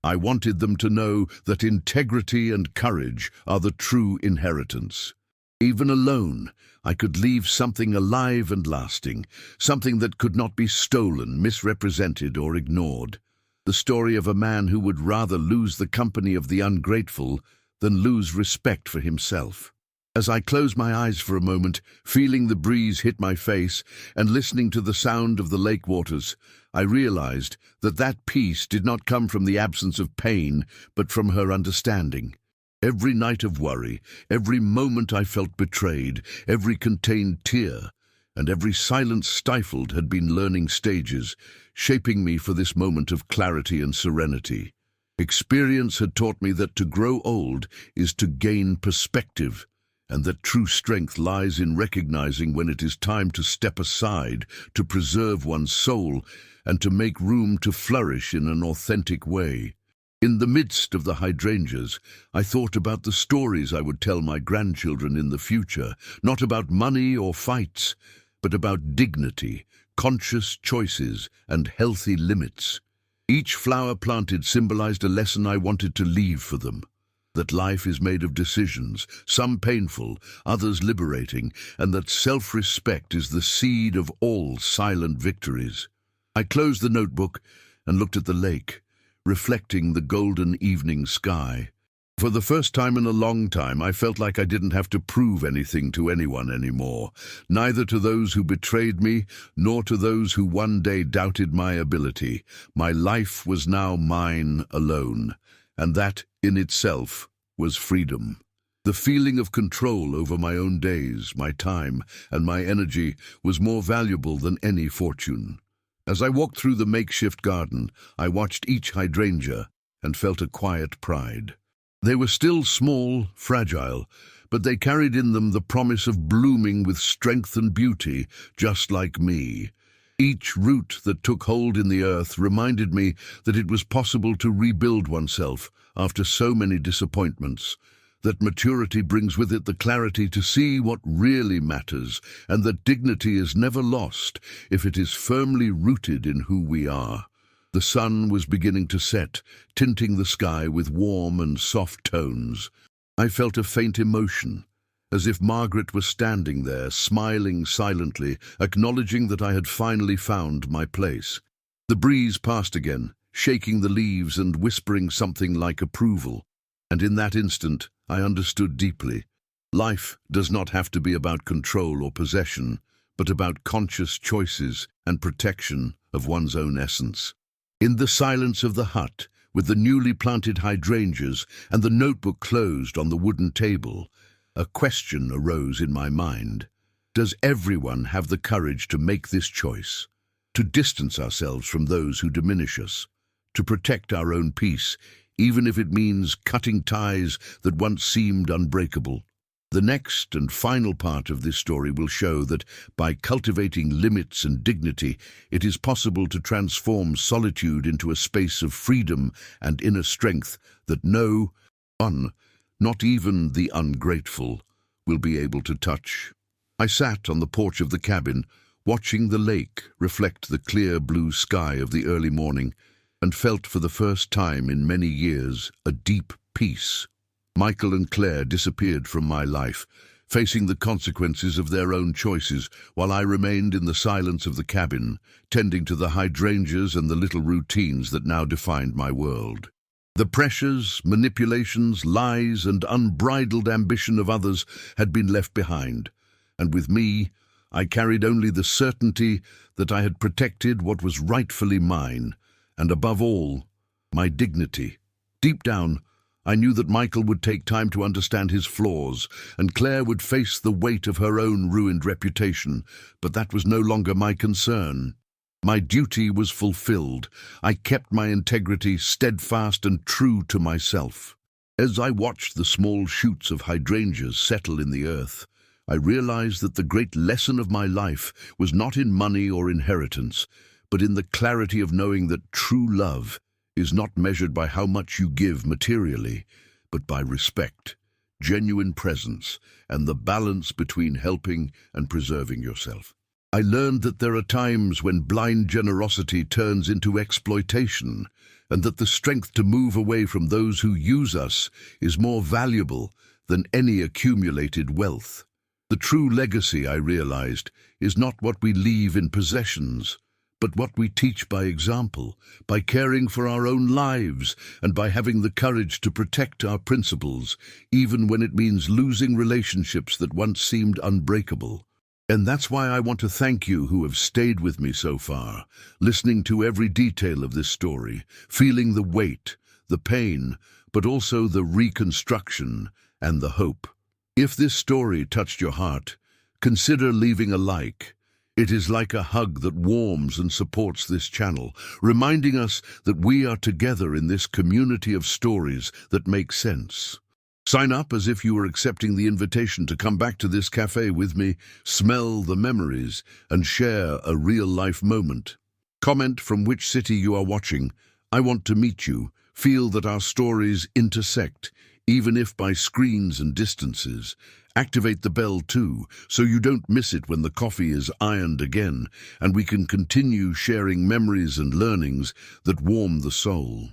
I wanted them to know that integrity and courage are the true inheritance. Even alone, I could leave something alive and lasting, something that could not be stolen, misrepresented, or ignored. The story of a man who would rather lose the company of the ungrateful than lose respect for himself. As I closed my eyes for a moment, feeling the breeze hit my face and listening to the sound of the lake waters, I realized that that peace did not come from the absence of pain, but from her understanding. Every night of worry, every moment I felt betrayed, every contained tear, and every silence stifled had been learning stages, shaping me for this moment of clarity and serenity. Experience had taught me that to grow old is to gain perspective, and that true strength lies in recognizing when it is time to step aside, to preserve one's soul, and to make room to flourish in an authentic way. In the midst of the hydrangeas, I thought about the stories I would tell my grandchildren in the future, not about money or fights, but about dignity, conscious choices, and healthy limits. Each flower planted symbolized a lesson I wanted to leave for them. that life is made of decisions, some painful, others liberating, and that self-respect is the seed of all silent victories. I closed the notebook and looked at the lake, reflecting the golden evening sky. For the first time in a long time, I felt like I didn't have to prove anything to anyone anymore, neither to those who betrayed me, nor to those who one day doubted my ability. My life was now mine alone, and that, in itself, was freedom. The feeling of control over my own days, my time, and my energy was more valuable than any fortune. As I walked through the makeshift garden, I watched each hydrangea and felt a quiet pride. They were still small, fragile, but they carried in them the promise of blooming with strength and beauty, just like me. Each root that took hold in the earth reminded me that it was possible to rebuild oneself after so many disappointments, that maturity brings with it the clarity to see what really matters, and that dignity is never lost if it is firmly rooted in who we are. The sun was beginning to set, tinting the sky with warm and soft tones. I felt a faint emotion, as if Margaret was standing there, smiling silently, acknowledging that I had finally found my place. The breeze passed again, shaking the leaves and whispering something like approval. And in that instant, I understood deeply. Life does not have to be about control or possession, but about conscious choices and protection of one's own essence. In the silence of the hut, with the newly planted hydrangeas and the notebook closed on the wooden table, a question arose in my mind. Does everyone have the courage to make this choice? To distance ourselves from those who diminish us? To protect our own peace, even if it means cutting ties that once seemed unbreakable? The next and final part of this story will show that by cultivating limits and dignity, it is possible to transform solitude into a space of freedom and inner strength that no one, not even the ungrateful, will be able to touch. I sat on the porch of the cabin, watching the lake reflect the clear blue sky of the early morning, and felt for the first time in many years a deep peace. Michael and Claire disappeared from my life, facing the consequences of their own choices, while I remained in the silence of the cabin, tending to the hydrangeas and the little routines that now defined my world. The pressures, manipulations, lies, and unbridled ambition of others had been left behind, and with me, I carried only the certainty that I had protected what was rightfully mine, and above all, my dignity. Deep down, I knew that Michael would take time to understand his flaws, and Claire would face the weight of her own ruined reputation, but that was no longer my concern. My duty was fulfilled. I kept my integrity steadfast and true to myself. As I watched the small shoots of hydrangeas settle in the earth, I realized that the great lesson of my life was not in money or inheritance, but in the clarity of knowing that true love is not measured by how much you give materially, but by respect, genuine presence, and the balance between helping and preserving yourself. I learned that there are times when blind generosity turns into exploitation, and that the strength to move away from those who use us is more valuable than any accumulated wealth. The true legacy, I realized, is not what we leave in possessions, but what we teach by example, by caring for our own lives, and by having the courage to protect our principles, even when it means losing relationships that once seemed unbreakable. And that's why I want to thank you who have stayed with me so far, listening to every detail of this story, feeling the weight, the pain, but also the reconstruction and the hope. If this story touched your heart, consider leaving a like. It is like a hug that warms and supports this channel, reminding us that we are together in this community of stories that make sense. Sign up as if you were accepting the invitation to come back to this cafe with me, smell the memories, and share a real-life moment. Comment from which city you are watching. I want to meet you, feel that our stories intersect, even if by screens and distances. Activate the bell too, so you don't miss it when the coffee is ironed again, and we can continue sharing memories and learnings that warm the soul.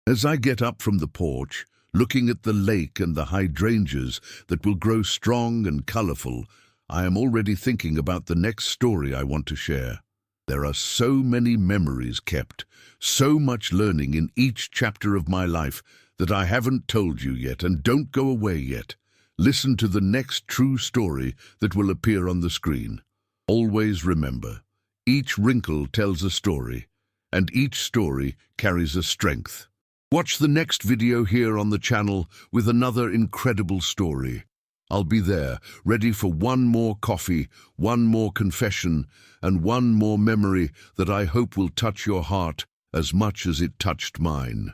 As I get up from the porch, Looking at the lake and the hydrangeas that will grow strong and colorful, I am already thinking about the next story I want to share. There are so many memories kept, so much learning in each chapter of my life that I haven't told you yet, and don't go away yet. Listen to the next true story that will appear on the screen. Always remember, each wrinkle tells a story, and each story carries a strength. Watch the next video here on the channel with another incredible story. I'll be there, ready for one more coffee, one more confession, and one more memory that I hope will touch your heart as much as it touched mine.